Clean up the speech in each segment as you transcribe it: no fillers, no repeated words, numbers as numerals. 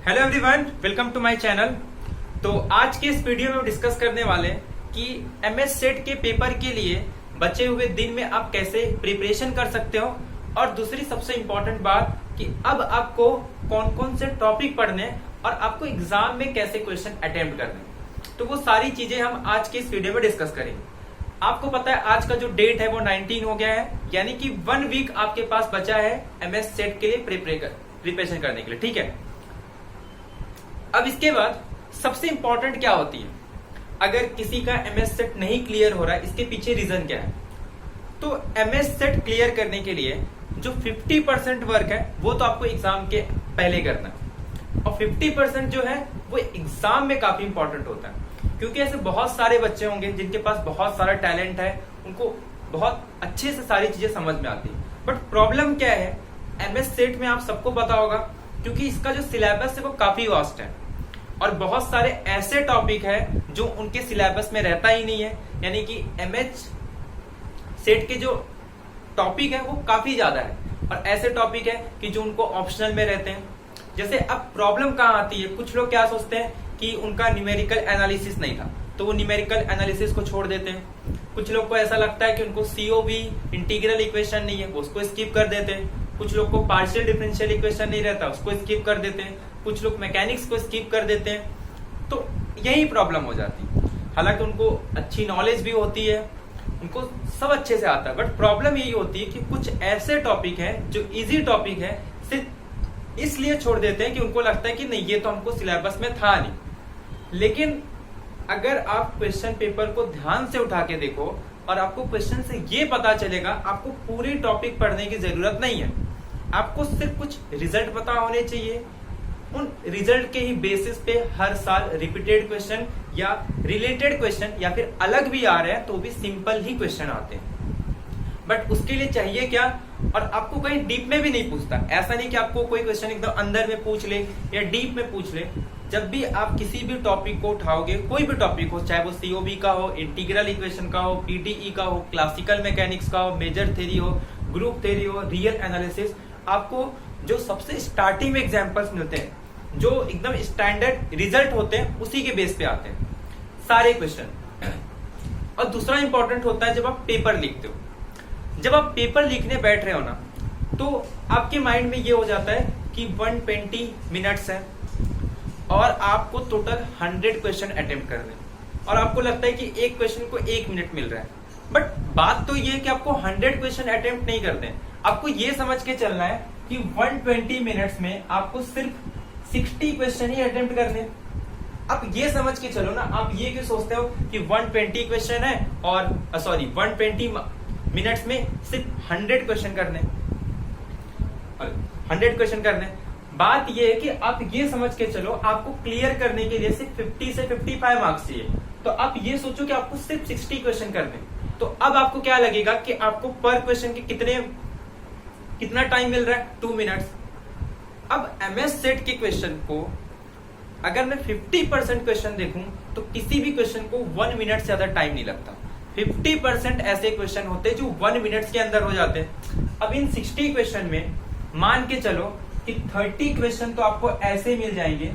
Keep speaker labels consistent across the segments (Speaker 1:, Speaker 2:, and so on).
Speaker 1: Hello everyone, welcome to my channel. तो आज के इस वीडियो में हम डिस्कस करने वाले हैं कि एमएस सेट के पेपर के लिए बचे हुए दिन में आप कैसे प्रिपरेशन कर सकते हो, और दूसरी सबसे इम्पोर्टेंट बात कि अब आपको कौन कौन से टॉपिक पढ़ने हैं और आपको एग्जाम में कैसे क्वेश्चन अटेम्प्ट करने। तो वो सारी चीजें हम आज के इस वीडियो में डिस्कस करेंगे। आपको पता है आज का जो डेट है वो 19 हो गया है, यानी कि 1 वीक आपके पास बचा है एमएस सेट के लिए प्रिपरेशन करने के लिए। ठीक है, अब इसके बाद सबसे इंपॉर्टेंट क्या होती है, अगर किसी का एमएस सेट नहीं क्लियर हो रहा है, इसके पीछे रीजन क्या है। तो एमएस सेट क्लियर करने के लिए जो 50% वर्क है वो तो आपको एग्जाम के पहले करना है, और 50% जो है वो एग्जाम में काफी इंपॉर्टेंट होता है, क्योंकि ऐसे बहुत सारे बच्चे होंगे जिनके पास बहुत सारा टैलेंट है, उनको बहुत अच्छे से सारी चीजें समझ में आती है। बट प्रॉब्लम क्या है, एमएस सेट में आप सबको पता होगा, क्योंकि इसका जो सिलेबस है वो काफी वास्ट है, और बहुत सारे ऐसे टॉपिक है जो उनके सिलेबस में रहता ही नहीं है। यानी कि एमएच सेट के जो टॉपिक है वो काफी ज्यादा है, और ऐसे टॉपिक है कि जो उनको ऑप्शनल में रहते हैं। जैसे अब प्रॉब्लम कहाँ आती है, कुछ लोग क्या सोचते हैं कि उनका न्यूमेरिकल एनालिसिस नहीं था तो वो न्यूमेरिकल एनालिसिस को छोड़ देते हैं। कुछ लोग को ऐसा लगता है कि उनको सीओबी इंटीग्रल इक्वेशन नहीं है, वो उसको स्किप कर देते हैं। कुछ लोग को पार्शियल डिफरेंशियल इक्वेशन नहीं रहता, उसको स्किप कर देते हैं। कुछ लोग मैकेनिक्स को स्किप कर देते हैं। तो यही प्रॉब्लम हो जाती है। हालांकि उनको अच्छी नॉलेज भी होती है, उनको सब अच्छे से आता है, बट प्रॉब्लम यही होती है कि कुछ ऐसे टॉपिक हैं जो इजी टॉपिक है, सिर्फ इसलिए छोड़ देते हैं कि उनको लगता है कि नहीं ये तो हमको सिलेबस में था नहीं। लेकिन अगर आप क्वेश्चन पेपर को ध्यान से उठा के देखो और आपको क्वेश्चन से ये पता चलेगा, आपको पूरी टॉपिक पढ़ने की जरूरत नहीं है, आपको सिर्फ कुछ रिजल्ट पता होने चाहिए। उन रिजल्ट के ही बेसिस पे हर साल रिपीटेड क्वेश्चन या रिलेटेड क्वेश्चन या फिर अलग भी आ रहे हैं तो भी सिंपल ही क्वेश्चन आते हैं। बट उसके लिए चाहिए क्या, और आपको कहीं डीप में भी नहीं पूछता। ऐसा नहीं कि आपको कोई क्वेश्चन एकदम अंदर में पूछ ले या डीप में पूछ ले। जब भी आप किसी भी टॉपिक को उठाओगे, कोई भी टॉपिक हो, चाहे वो सीओबी का हो, इंटीग्रल इक्वेशन का हो, पीटीई का हो, क्लासिकल मैकेनिक्स का हो, मेजर थ्योरी हो, ग्रुप थ्योरी हो, रियल एनालिसिस, आपको जो सबसे स्टार्टिंग में एग्जांपल्स मिलते हैं, जो एकदम स्टैंडर्ड रिजल्ट होते हैं, उसी के बेस पे आते हैं सारे क्वेश्चन। और दूसरा इंपॉर्टेंट होता है जब आप पेपर लिखते हो। जब आप पेपर लिखने बैठ रहे हो ना, तो आपके माइंड में ये हो जाता है कि 120 मिनट्स है और आपको टोटल 100 क्वेश्चन अटेम्प्ट करने, और आपको लगता है कि एक क्वेश्चन को 1 मिनट मिल रहा है। बट बात तो ये है कि आपको 100 क्वेश्चन अटेम्प्ट नहीं करते हैं, आपको ये समझ के चलना है कि 120 मिनट्स में आपको सिर्फ 60 क्वेश्चन ही अटेम्प्ट करने। आप ये समझ के चलो ना, आप ये क्यों सोचते हो कि 120 क्वेश्चन है और 120 मिनट्स में सिर्फ 100 क्वेश्चन करने, 100 क्वेश्चन करने। बात ये है कि आप ये समझ के चलो, आपको क्लियर करने के लिए सिर्फ 50 से 55 मार्क्स चाहिए, तो आप ये सोचो कि आपको सिर्फ 60 क्वेश्चन करने। तो अब आपको क्या लगेगा कि आपको पर क्वेश्चन के कितना टाइम मिल रहा है, 2 मिनट्स। अब एमएस सेट के क्वेश्चन को अगर मैं 50% क्वेश्चन देखूं तो किसी भी क्वेश्चन को 1 मिनट से ज्यादा टाइम नहीं लगता। 50% ऐसे क्वेश्चन होते हैं जो 1 मिनट के अंदर हो जाते हैं। अब इन 60 क्वेश्चन में मान के चलो कि 30 क्वेश्चन तो आपको ऐसे मिल जाएंगे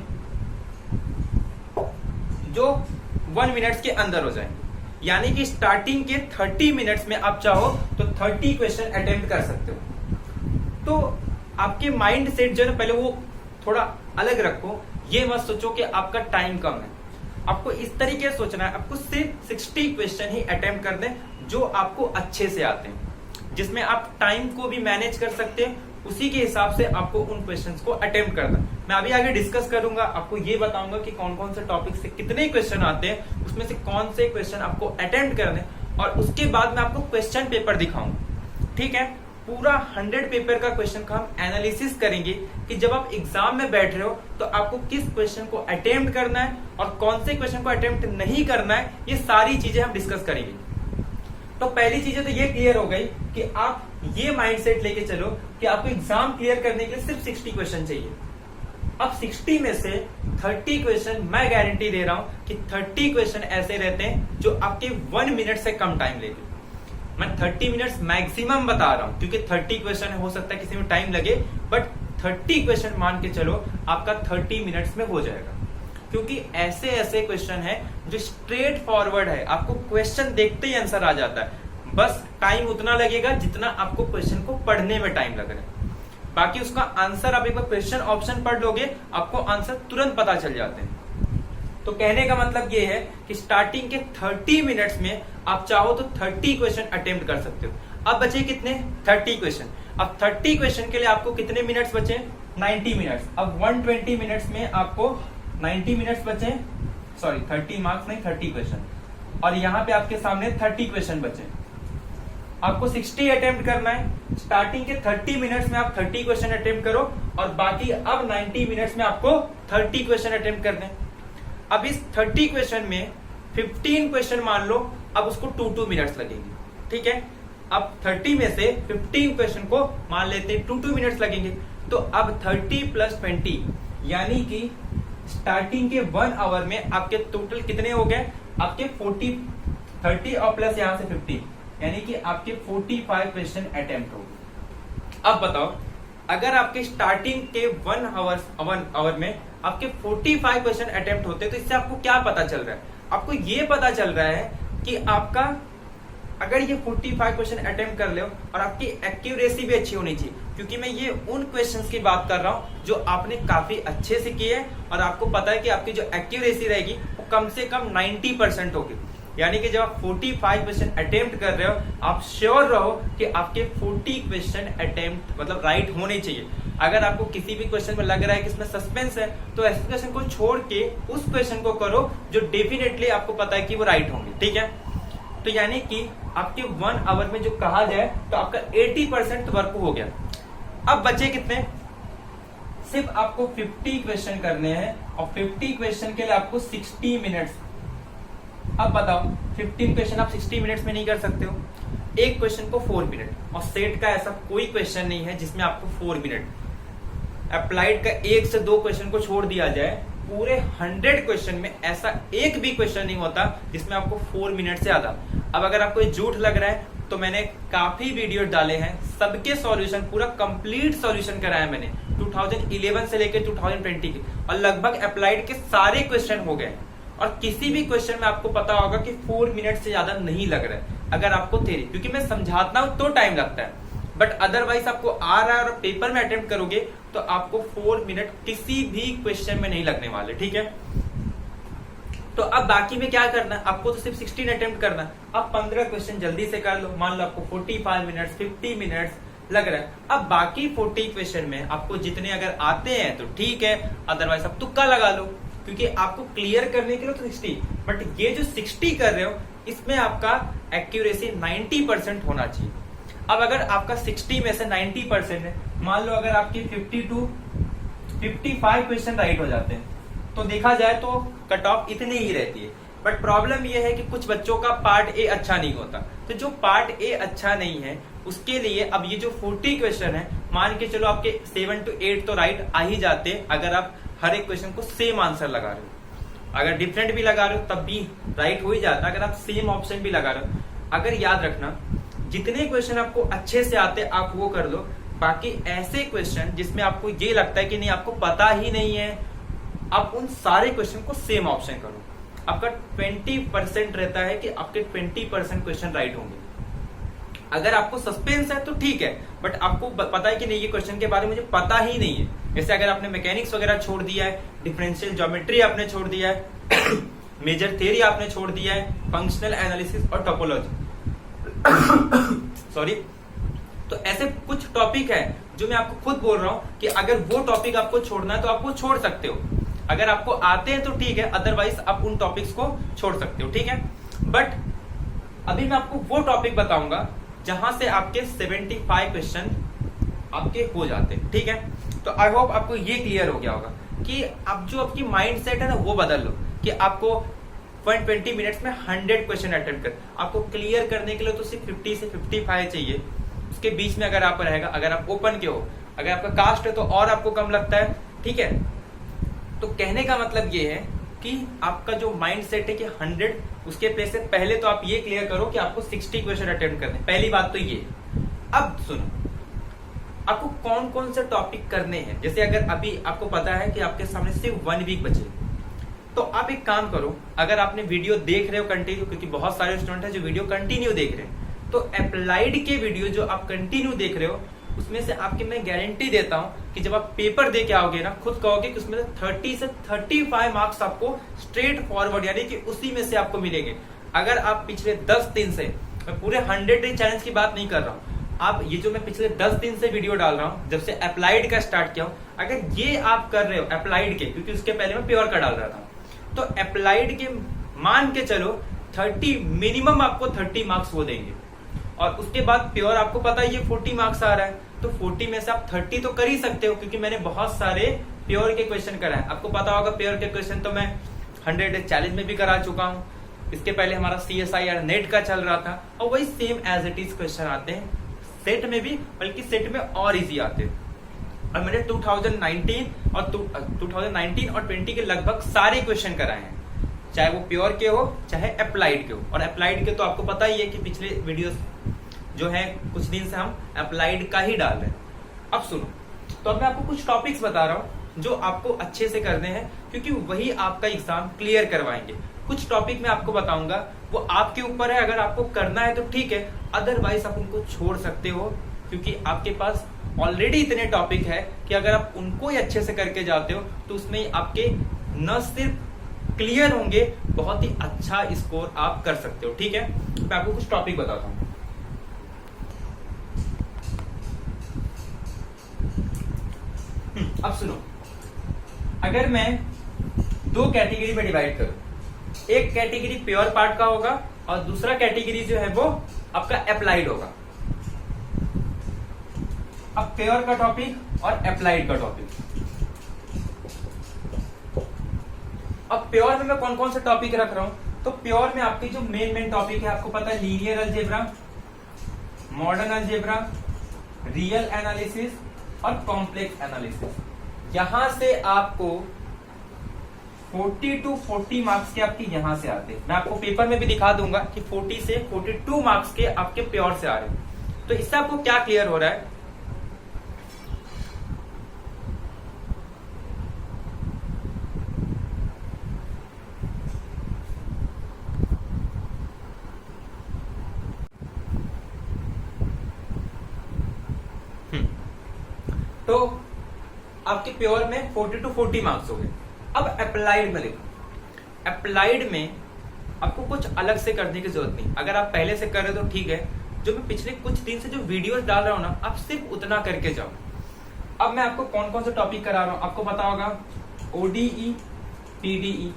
Speaker 1: जो 1 मिनट के अंदर हो जाएंगे। यानी कि स्टार्टिंग के 30 मिनट्स में आप चाहो तो 30 क्वेश्चन अटेम्प्ट कर सकते हो। तो आपके माइंड सेट जो है ना, पहले वो थोड़ा अलग रखो। ये मत सोचो कि आपका टाइम कम है, आपको इस तरीके से सोचना है, आपको सिर्फ 60 क्वेश्चन ही अटेम्प्ट करने जो आपको अच्छे से आते हैं, जिसमें आप टाइम को भी मैनेज कर सकते हैं। उसी के हिसाब से आपको उन क्वेश्चंस को अटेम्प्ट करना। मैं अभी आगे डिस्कस करूंगा, आपको ये बताऊंगा कि कौन कौन से टॉपिक से कितने क्वेश्चन आते हैं, उसमें से कौन से क्वेश्चन आपको अटेम्प्ट करने, और उसके बाद मैं आपको क्वेश्चन पेपर दिखाऊंगा। ठीक है, पूरा 100 पेपर का क्वेश्चन का हम एनालिसिस करेंगे कि जब आप एग्जाम में बैठ रहे हो तो आपको किस क्वेश्चन को अटेम्प्ट करना है और कौन से क्वेश्चन को अटेम्प्ट नहीं करना है। ये सारी चीजें हम डिस्कस करेंगे। तो पहली चीजें तो ये क्लियर हो गई कि आप ये माइंडसेट लेके चलो कि आपको एग्जाम क्लियर करने के लिए सिर्फ 60 क्वेश्चन चाहिए। अब 60 में से 30 क्वेश्चन मैं गारंटी दे रहा हूं कि 30 क्वेश्चन ऐसे रहते हैं जो आपके 1 मिनट से कम टाइम लेते। मैं 30 मिनट्स मैक्सिमम बता रहा हूं, क्योंकि 30 क्वेश्चन हो सकता है किसी में टाइम लगे, बट 30 क्वेश्चन मान के चलो आपका 30 मिनट्स में हो जाएगा, क्योंकि ऐसे ऐसे क्वेश्चन है जो स्ट्रेट फॉरवर्ड है, आपको क्वेश्चन देखते ही आंसर आ जाता है, बस टाइम उतना लगेगा जितना आपको क्वेश्चन को पढ़ने में टाइम लग रहा है। बाकी उसका आंसर आप एक बार क्वेश्चन ऑप्शन पढ़ लोगे, आपको आंसर तुरंत पता चल जाते हैं। तो कहने का मतलब ये है कि स्टार्टिंग के 30 मिनट्स में आप चाहो तो 30 क्वेश्चन अटेम्प्ट कर सकते हो। अब बचे कितने? 30 क्वेश्चन। अब 30 क्वेश्चन के लिए आपको कितने मिनट्स बचे? 90 मिनट्स। अब 120 मिनट्स में आपको 90 मिनट्स बचे, सॉरी 30 मार्क्स नहीं, 30 क्वेश्चन, और यहाँ पे आपके सामने 30 क्वेश्चन बचे। आपको 60 अटेम्प्ट करना है। स्टार्टिंग के 30 मिनट्स में आप 30 क्वेश्चन अटेम्प्ट करो, और बाकी अब 90 मिनट्स में आपको 30 क्वेश्चन अटेम्प्ट करने हैं। अब इस 30 क्वेश्चन में 15 क्वेश्चन मान लो, अब उसको 2 मिनट्स लगेंगे, ठीक है। अब 30 में से 15 क्वेश्चन को मान लेते हैं 2 मिनट्स लगेंगे, तो अब 30 + 20 यानी कि स्टार्टिंग के 1 आवर में आपके टोटल कितने हो गए? आपके 30 और प्लस यहां से 15 यानी कि आपके 45 क्वेश्चन अटेम्प्ट हो गए। अब बताओ, अगर आपके स्टार्टिंग के 1 आवर में आपके 45 क्वेश्चन अटेम्प्ट होते, तो इससे आपको क्या पता चल रहा है? आपको ये पता चल रहा है कि आपका अगर ये 45 क्वेश्चन अटेम्प्ट कर लो और आपकी एक्यूरेसी भी अच्छी होनी चाहिए, क्योंकि मैं ये उन क्वेश्चंस की बात कर रहा हूं जो आपने काफी अच्छे से किए हैं और आपको पता है कि आपकी जो एक्यूरेसी रहेगी वो कम से कम 90% होगी। यानी कि जब आप 45 क्वेश्चन अटेम्प्ट कर रहे हो, आप श्योर रहो कि आपके 40 क्वेश्चन अटेम्प्ट मतलब राइट होने चाहिए। अगर आपको किसी भी क्वेश्चन में लग रहा है कि इसमें सस्पेंस है, तो ऐसे क्वेश्चन को छोड़ के उस क्वेश्चन को करो जो डेफिनेटली आपको पता है कि वो राइट होंगे, ठीक है। तो यानी कि आपके 1 आवर में जो कहा जाए तो आपका 80% वर्क हो गया। अब बचे कितने? सिर्फ आपको 50 क्वेश्चन करने हैं, और 50 क्वेश्चन के लिए आपको 60 मिनट्स। अब बताओ, 15 क्वेश्चन आप 60 मिनट्स में नहीं कर सकते हो, एक क्वेश्चन को 4 मिनट, और सेट का ऐसा कोई क्वेश्चन नहीं है जिसमें आपको 4 मिनट। अप्लाइड का 1 से 2 क्वेश्चन को छोड़ दिया जाए, पूरे 100 क्वेश्चन में ऐसा एक भी क्वेश्चन नहीं होता जिसमें आपको 4 मिनट से ज्यादा। अब अगर आपको ये झूठ लग रहा है तो मैंने काफी वीडियो डाले हैं, सबके सॉल्यूशन, पूरा कंप्लीट सॉल्यूशन कराया मैंने 2011 से लेकर 2020 के, और लगभग अप्लाइड के सारे क्वेश्चन हो गए। और किसी भी क्वेश्चन में आपको पता होगा कि 4 मिनट से ज्यादा नहीं लग रहा है, अगर आपको थ्योरी, क्योंकि मैं समझाता हूं तो टाइम लगता है, बट अदरवाइज आपको आ रहा है और पेपर में अटेम्प्ट करोगे तो आपको 4 मिनट किसी भी क्वेश्चन में नहीं लगने वाले, ठीक है। तो अब बाकी में क्या करना है? आपको तो सिर्फ 16 अटेम्प्ट करना है। अब 15 क्वेश्चन जल्दी से कर लो, मान लो आपको 45 मिनट्स 50 मिनट्स लग रहा है। अब बाकी 40 क्वेश्चन में आपको जितने अगर आते हैं तो ठीक है, अदरवाइज आप तुक्का लगा लो, क्योंकि आपको क्लियर करने के लिए तो 60, बट ये जो 60 कर रहे हो इसमें आपका एक्यूरेसी 90% होना चाहिए। अब अगर आपका 60 में से 90% है, मान लो अगर आपके 55 क्वेश्चन राइट हो जाते हैं, तो देखा जाए तो कट ऑफ इतनी ही रहती है। बट प्रॉब्लम यह है कि कुछ बच्चों का पार्ट ए अच्छा नहीं होता, तो जो पार्ट ए अच्छा नहीं है उसके लिए अब ये जो 40 क्वेश्चन है, मान के चलो आपके 7 to 8 तो राइट आ ही जाते अगर आप हर एक क्वेश्चन को सेम आंसर लगा रहे हो। अगर डिफरेंट भी लगा रहे हो तब भी राइट हो ही जाता, अगर आप सेम ऑप्शन भी लगा रहे हो। अगर याद रखना, जितने क्वेश्चन आपको अच्छे से आते आप वो कर लो, बाकी ऐसे क्वेश्चन जिसमें आपको ये लगता है कि नहीं आपको पता ही नहीं है, आप उन सारे क्वेश्चन को सेम ऑप्शन करो। आपका 20% रहता है कि आपके 20% क्वेश्चन राइट होंगे। अगर आपको सस्पेंस है तो ठीक है, बट आपको पता है कि नहीं ये क्वेश्चन के बारे में मुझे पता ही नहीं है, जैसे अगर आपने मैकेनिक्स वगैरह छोड़ दिया है, डिफरेंशियल ज्योमेट्री आपने छोड़ दिया है, मेजर थ्योरी आपने छोड़ दिया है, फंक्शनल एनालिसिस और टोपोलॉजी सॉरी, तो ऐसे कुछ टॉपिक है जो मैं आपको खुद बोल रहा हूं कि अगर वो टॉपिक आपको छोड़ना है तो आप वो छोड़ सकते हो। अगर आपको आते हैं तो ठीक है, अदरवाइज आप उन टॉपिक्स को छोड़ सकते हो, ठीक है। बट अभी मैं आपको वो टॉपिक बताऊंगा जहां से आपके 75 क्वेश्चन आपके हो जाते हैं, ठीक है। तो आई होप आपको ये क्लियर हो गया होगा कि अब जो आपकी माइंड सेट है ना वो बदल लो, कि आपको 120 मिनट्स में 100 क्वेश्चन अटेम्प्ट कर, आपको क्लियर करने के लिए तो सिर्फ 50 से 55 चाहिए। उसके बीच में अगर आप रहेगा, अगर आप ओपन के हो, अगर आपका कास्ट है तो और आपको कम लगता है, ठीक है। तो कहने का मतलब ये है कि आपका जो माइंड सेट है कि 100, उसके प्लेस से पहले तो आप ये क्लियर करो कि आपको 60 क्वेश्चन अटेम्प्ट करने, पहली बात तो ये। अब सुनो, आपको कौन कौन से टॉपिक करने हैं। जैसे अगर अभी आपको पता है कि आपके सामने सिर्फ 1 वीक बचे, तो आप एक काम करो, अगर आपने वीडियो देख रहे हो कंटिन्यू, क्योंकि बहुत सारे स्टूडेंट हैं जो वीडियो कंटिन्यू देख रहे हैं, तो अप्लाइड के वीडियो जो आप कंटिन्यू देख रहे हो उसमें से आपकी मैं गारंटी देता हूं कि जब आप पेपर दे के आओगे ना, खुद कहोगे कि उसमें से 30 से 35 मार्क्स आपको स्ट्रेट फॉरवर्ड यानी कि उसी में से आपको मिलेंगे। अगर आप पिछले 10 दिन से, मैं पूरे 100 डे चैलेंज की बात नहीं कर रहा हूं, आप ये जो मैं पिछले 10 दिन से वीडियो डाल रहा हूं, जब से अप्लाइड का स्टार्ट किया हूं, अगर ये आप कर रहे हो अप्लाइड के, क्योंकि उसके पहले मैं प्योर का डाल रहा था, तो अप्लाइड के मान के चलो 30 मिनिमम आपको 30 मार्क्स वो देंगे। और उसके बाद प्योर आपको पता है ये 40 मार्क्स आ रहा है, तो 40 में से आप 30 तो कर ही सकते हो, क्योंकि मैंने बहुत सारे प्योर के क्वेश्चन कराए। आपको पता होगा प्योर के क्वेश्चन तो मैं 100 डे चैलेंज में भी करा चुका हूं। इसके पहले हमारा CSIR नेट का चल रहा था, और वही same as it is question आते हैं सेट में भी, बल्कि सेट में और इजी आते हैं। और मैंने 2019 और 20 के लगभग सारे क्वेश्चन कराए हैं, चाहे वो प्योर के हो चाहे अप्लाइड के हो। और अप्लाइड के तो आपको पता ही है कि पिछले वीडियोस जो है कुछ दिन से हम अप्लाइड का ही डाल रहे हैं। अब सुनो, तो अब मैं आपको कुछ टॉपिक्स बता रहा हूं जो आपको अच्छे से करने हैं, क्योंकि वही आपका एग्जाम क्लियर करवाएंगे। कुछ टॉपिक मैं आपको बताऊंगा, वो आपके ऊपर है, अगर आपको करना है तो ठीक है, अदरवाइज आप उनको छोड़ सकते हो, क्योंकि आपके पास ऑलरेडी इतने टॉपिक है कि अगर आप उनको ही अच्छे से करके जाते हो तो उसमें आपके न सिर्फ क्लियर होंगे, बहुत ही अच्छा स्कोर आप कर सकते हो। ठीक है, मैं आपको कुछ टॉपिक बताता हूं। अब सुनो, अगर मैं 2 कैटेगरी में डिवाइड करूं, एक कैटेगरी प्योर पार्ट का होगा और दूसरा कैटेगरी जो है वो आपका अप्लाइड होगा। अब प्योर का टॉपिक और अप्लाइड का टॉपिक। अब प्योर में मैं कौन कौन से टॉपिक रख रहा हूं, तो प्योर में आपके जो मेन टॉपिक है, आपको पता है linear algebra, modern algebra, real analysis और कॉम्प्लेक्स एनालिसिस। यहां से आपको 40 to 40 मार्क्स के आपके यहां से आते हैं। मैं आपको पेपर में भी दिखा दूंगा कि 40 से 42 मार्क्स के आपके प्योर से आ रहे हैं। तो इससे आपको क्या क्लियर हो रहा है, तो आपके प्योर में 40 to 40 मार्क्स हो गए। अब अप्लाइड में देखो, अप्लाइड में आपको कुछ अलग से करने की जरूरत नहीं। अगर आप पहले से कर रहे हो तो ठीक है, जो मैं पिछले कुछ दिन से जो वीडियोस डाल रहा हूं ना, आप सिर्फ उतना करके जाओ। अब मैं आपको कौन कौन से टॉपिक करा रहा हूं, आपको पता होगा ODE PDE।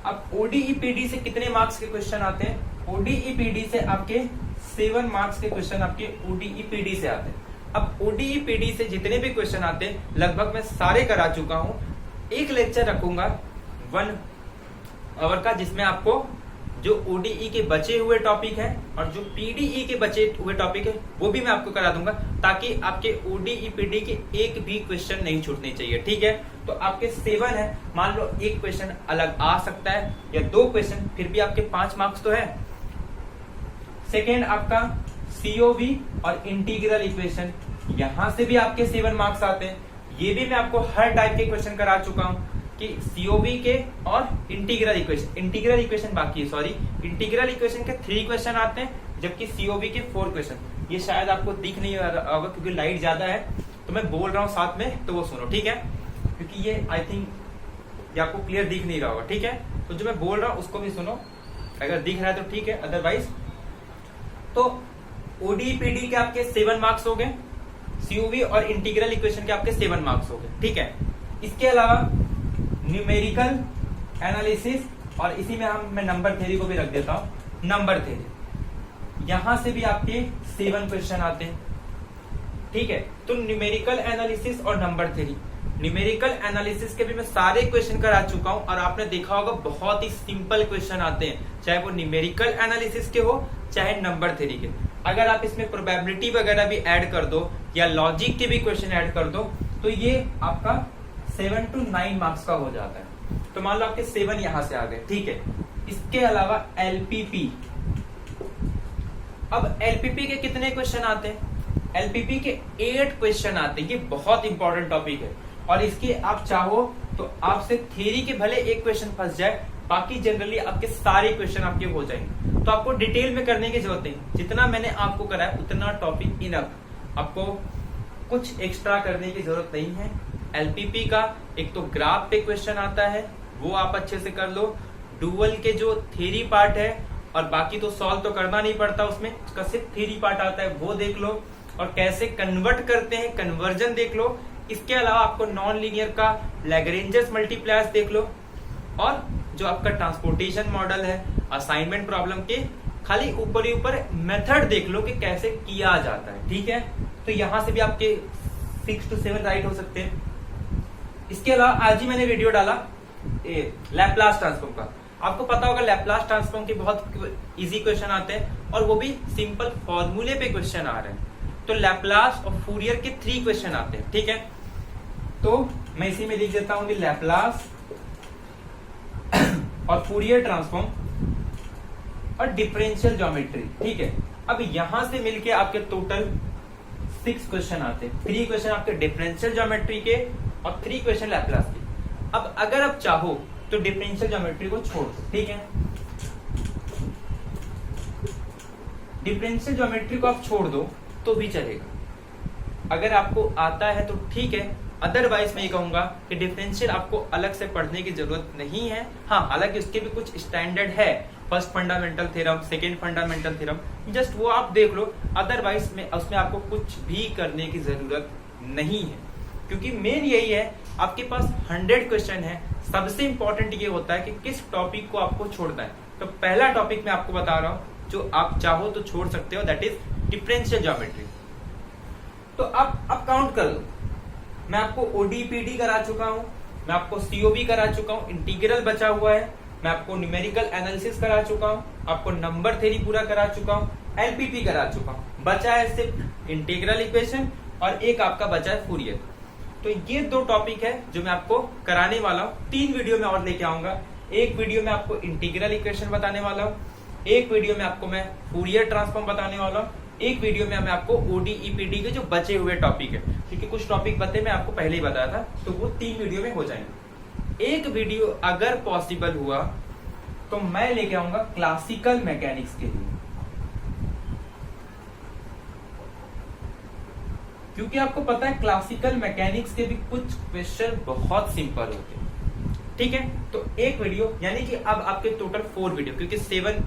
Speaker 1: अब ODE PD से कितने मार्क्स के क्वेश्चन आते हैं, ODE PD से आपके 7 मार्क्स के क्वेश्चन आपके ODE PD से आते हैं। अब ODE PD से जितने भी क्वेश्चन आते हैं लगभग मैं सारे करा चुका हूं। एक लेक्चर रखूंगा 1 आवर का, जिसमें आपको जो ODE के बचे हुए टॉपिक है और जो PDE के बचे हुए टॉपिक है वो भी मैं आपको करा दूंगा, ताकि आपके ODE PD के एक भी क्वेश्चन नहीं छूटने चाहिए। ठीक है, तो आपके 7 है, मान लो एक क्वेश्चन अलग आ सकता है या 2 क्वेश्चन, फिर भी आपके 5 मार्क्स तो है। सेकेंड आपका COV और इंटीग्रल इक्वेशन, यहां से भी आपके 7 मार्क्स आते हैं। ये भी मैं आपको हर टाइप के क्वेश्चन करा चुका हूं कि COV के और इंटीग्रल इक्वेशन बाकी है, सॉरी, इंटीग्रल इक्वेशन के 3 क्वेश्चन आते हैं, जबकि COV के 4 क्वेश्चन। ये शायद आपको दिख नहीं रहा होगा क्योंकि लाइट ज्यादा है, तो मैं बोल रहा हूं साथ में, तो वो सुनो। ठीक है, क्योंकि ये आई थिंक ये आपको क्लियर दिख नहीं रहा होगा। ठीक है, तो जो मैं बोल रहा हूं उसको भी सुनो, अगर दिख रहा है तो ठीक है, अदरवाइज तो ODE PD के आपके 7 मार्क्स हो गए, COV और इंटीग्रल इक्वेशन के आपके 7 मार्क्स हो गए। ठीक है, इसके अलावा न्यूमेरिकल एनालिसिस, और इसी में मैं नंबर थ्योरी को भी रख देता हूं, नंबर थ्योरी, यहां से भी आपके 7 क्वेश्चन आते हैं। ठीक है, तो न्यूमेरिकल एनालिसिस और नंबर थ्योरी, न्यूमेरिकल एनालिसिस के भी मैं सारे क्वेश्चन करा चुका हूं, और आपने देखा होगा बहुत ही सिंपल क्वेश्चन आते हैं, चाहे वो न्यूमेरिकल एनालिसिस के हो चाहे नंबर थ्योरी के। अगर आप इसमें प्रोबेबिलिटी वगैरह भी ऐड कर दो या लॉजिक के भी क्वेश्चन ऐड कर दो, तो ये आपका 7 to 9 मार्क्स का हो जाता है। तो मान लो आपके 7 यहां से आ गए। ठीक है, इसके अलावा LPP, अब LPP के कितने क्वेश्चन आते हैं, एलपीपी के 8 क्वेश्चन आते हैं। ये बहुत इंपॉर्टेंट टॉपिक है और इसके आप चाहो तो आपसे थ्योरी के भले एक क्वेश्चन फंस जाए, बाकी जनरली आपके सारे क्वेश्चन आपके हो जाएंगे। तो आपको डिटेल में करने की जरूरत नहीं, जितना मैंने आपको कराया उतना टॉपिक इनफ। आपको कुछ एक्स्ट्रा करने की जरूरत नहीं है। एलपीपी का एक तो ग्राफ पे क्वेश्चन आता है, वो आप अच्छे से कर लो। डुअल के जो थ्योरी पार्ट है और बाकी तो सॉल्व तो करना नहीं पड़ता, उसमें उसका सिर्फ थ्योरी पार्ट आता है, वो देख लो। और कैसे कन्वर्ट करते हैं कन्वर्जन देख लो। इसके अलावा आपको नॉन लीनियर का लैग्रेंजस मल्टीप्लायर्स देख लो। और जो आपका ट्रांसपोर्टेशन मॉडल है, असाइनमेंट प्रॉब्लम के खाली ऊपर ही ऊपर मेथड देख लो कि कैसे किया जाता है। ठीक है, तो यहां से भी आपके 6 to 7 राइट हो सकते हैं। इसके अलावा आज ही मैंने वीडियो डाला लैप्लास ट्रांसफॉर्म का। आपको पता होगा लैप्लास ट्रांसफॉर्म के बहुत इजी क्वेश्चन आते हैं और वो भी सिंपल फॉर्मूले पे क्वेश्चन आ रहे हैं। तो लैप्लास और फूरियर के 3 क्वेश्चन आते हैं। ठीक है, तो मैं इसी में लिख देता हूं कि लैप्लास और फूरियर ट्रांसफॉर्म और डिफरेंशियल ज्योमेट्री। ठीक है, अब यहां से मिलके आपके टोटल 6 क्वेश्चन आते हैं। 3 क्वेश्चन आपके डिफरेंशियल ज्योमेट्री के और 3 क्वेश्चन लैप्लास के। अब अगर आप चाहो तो डिफरेंशियल ज्योमेट्री को छोड़ दो। ठीक है, डिफरेंशियल ज्योमेट्री को आप छोड़ दो तो भी चलेगा। अगर आपको आता है तो ठीक है, अदरवाइज मैं ये कहूंगा कि डिफरेंशियल आपको अलग से पढ़ने की जरूरत नहीं है। हाँ, हालांकि उसके भी कुछ स्टैंडर्ड है, first fundamental theorem, second fundamental theorem, just वो आप देख लो। अदरवाइज में उसमें आपको कुछ भी करने की जरूरत नहीं है, क्योंकि मेन यही है आपके पास 100 क्वेश्चन है। सबसे इंपॉर्टेंट ये होता है कि किस टॉपिक को आपको छोड़ना है। तो पहला टॉपिक मैं आपको बता रहा हूं जो आप चाहो तो छोड़ सकते हो, दैट इज डिफरेंशियल ज्योमेट्री। तो आप काउंट कर लो, मैं आपको ओडीपीडी करा चुका हूं, मैं आपको सीओबी करा चुका हूं, इंटीग्रल बचा हुआ है, मैं आपको न्यूमेरिकल एनालिसिस करा चुका हूं, आपको नंबर थ्योरी पूरा करा चुका हूं, एलपीपी करा चुका हूं। बचा है सिर्फ इंटीग्रल इक्वेशन और एक आपका बचा है फूरियर। तो ये 2 टॉपिक है जो मैं आपको कराने वाला हूं। 3 वीडियो में और लेके आऊंगा। एक वीडियो में आपको इंटीग्रल इक्वेशन बताने वाला हूं, एक वीडियो में आपको मैं फूरियर ट्रांसफॉर्म बताने वाला हूं, एक वीडियो में मैं आपको ओडीईपीडी के जो बचे हुए टॉपिक है, क्योंकि कुछ टॉपिक बते मैं आपको पहले ही बताया था, तो वो 3 वीडियो में हो जाएंगे। एक वीडियो अगर पॉसिबल हुआ तो मैं लेके आऊंगा क्लासिकल मैकेनिक्स के लिए, क्योंकि आपको पता है क्लासिकल मैकेनिक्स के भी कुछ क्वेश्चन बहुत सिंपल होते हैं। ठीक है, तो एक वीडियो यानी कि अब आपके टोटल 4 वीडियो, क्योंकि 7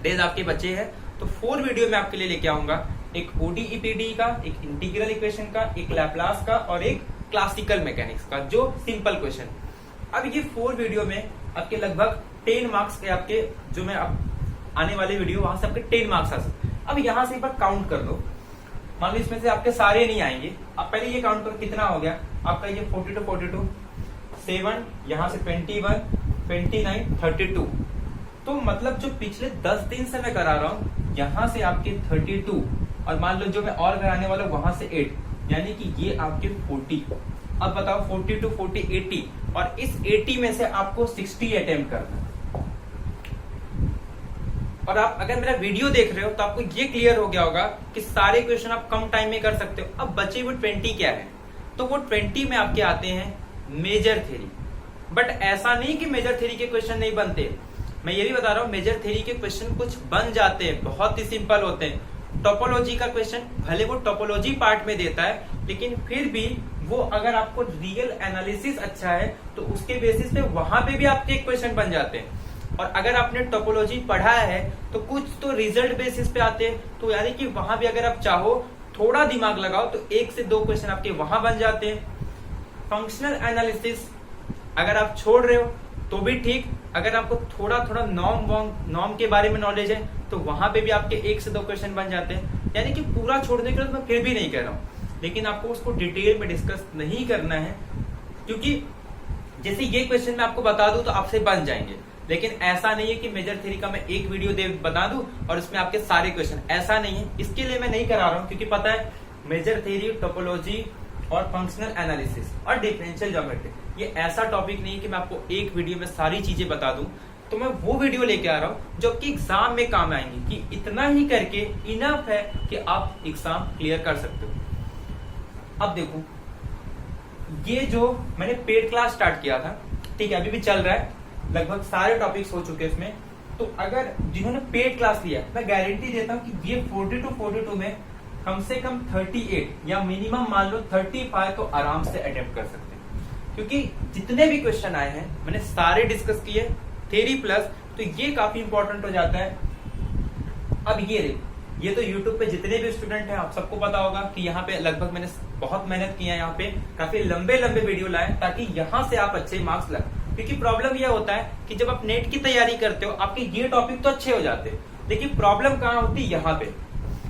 Speaker 1: डेज आपके बचे हैं, तो 4 वीडियो मैं आपके लिए लेके आऊंगा। एक ओडीईपीडी का, एक इंटीग्रल इक्वेशन का, एक लैप्लास का और एक क्लासिकल मैकेनिक्स का, जो सिंपल क्वेश्चन। अब ये 4 वीडियो में आपके लगभग 10 मार्क्स के आपके, जो मैं अब आने वाले वीडियो वहां से आपके 10 मार्क्स आ सकते। अब यहां से एक बार काउंट कर लो, मान लो इसमें से आपके सारे नहीं आएंगे। अब पहले ये काउंट करो कितना हो गया आपका, ये 42 7, यहाँ से 21 29 32। तो मतलब जो पिछले 10 दिन से मैं करा रहा हूं, यहां से आपके 32 और मान लो जो मैं और कराने वाला हूं वहां से 8, यानी कि ये आपके 40। अब बताओ 42 40 80, और इस 80 में से आपको 60 अटेम्प्ट करना है। और आप अगर मेरा वीडियो देख रहे हो तो आपको ये क्लियर हो गया होगा कि सारे क्वेश्चन आप कम टाइम में कर सकते हो। अब बचे हुए 20 क्या है, तो वो 20 में आपके आते हैं मेजर थ्योरी। बट ऐसा नहीं कि मेजर थ्योरी के क्वेश्चन नहीं बनते, मैं ये भी बता रहा हूं मेजर थ्योरी के क्वेश्चन कुछ बन जाते हैं, बहुत ही सिंपल होते हैं। टोपोलॉजी का क्वेश्चन भले वो टोपोलॉजी पार्ट में देता है, लेकिन फिर भी वो अगर आपको रियल एनालिसिस अच्छा है तो उसके बेसिस पे वहां पे भी आपके क्वेश्चन बन जाते हैं। और अगर आपने टोपोलॉजी पढ़ा है तो कुछ तो रिजल्ट बेसिस पे आते हैं, तो यानी कि वहां भी अगर आप चाहो थोड़ा दिमाग लगाओ तो 1 से 2 क्वेश्चन आपके वहां बन जाते हैं। फंक्शनल एनालिसिस अगर आप छोड़ रहे हो तो भी ठीक, अगर आपको थोड़ा थोड़ा नॉर्म के बारे में नॉलेज है तो वहां पे भी आपके 1 से 2 क्वेश्चन बन जाते हैं। यानी कि पूरा छोड़ने के लिए मैं फिर भी नहीं कह रहा हूं, लेकिन आपको उसको डिटेल में डिस्कस नहीं करना है, क्योंकि जैसे ये क्वेश्चन मैं आपको बता दूं तो आपसे बन जाएंगे। लेकिन ऐसा नहीं है कि मेजर थ्योरी का मैं एक वीडियो बता दूं और उसमें आपके सारे क्वेश्चन, ऐसा नहीं है। इसके लिए मैं नहीं करा रहा हूं, क्योंकि पता है मेजर थ्योरी, टोपोलॉजी और फंक्शनल एनालिसिस और डिफरेंशियल ज्योमेट्री ये ऐसा टॉपिक नहीं है कि मैं आपको एक वीडियो में सारी चीजें बता दूं। तो मैं वो वीडियो लेके आ रहा हूँ जो आपकी एग्जाम में काम आएंगी, कि इतना ही करके इनफ है कि आप एग्जाम क्लियर कर सकते हो। अब देखो, ये जो मैंने पेड क्लास स्टार्ट किया था, ठीक है, अभी भी चल रहा है, लगभग सारे टॉपिक्स हो चुके हैं इसमें। तो अगर जिन्होंने पेड क्लास लिया, मैं गारंटी देता हूँ कि ये 42 में कम से कम 38 या मिनिमम मान लो 35 तो आराम से अटेम्प्ट कर सकते हैं, क्योंकि जितने भी क्वेश्चन आए हैं मैंने सारे डिस्कस किए, थ्योरी प्लस, तो ये काफी इंपॉर्टेंट हो जाता है। अब ये देखो, ये तो YouTube पे जितने भी स्टूडेंट हैं आप सबको पता होगा कि यहाँ पे लगभग मैंने बहुत मेहनत की है, यहाँ पे काफी लंबे लंबे वीडियो लाए ताकि यहाँ से आप अच्छे मार्क्स लाए। क्योंकि प्रॉब्लम यह होता है कि जब आप नेट की तैयारी करते हो आपके ये टॉपिक तो अच्छे हो जाते हैं, लेकिन प्रॉब्लम कहाँ होती है यहाँ पे,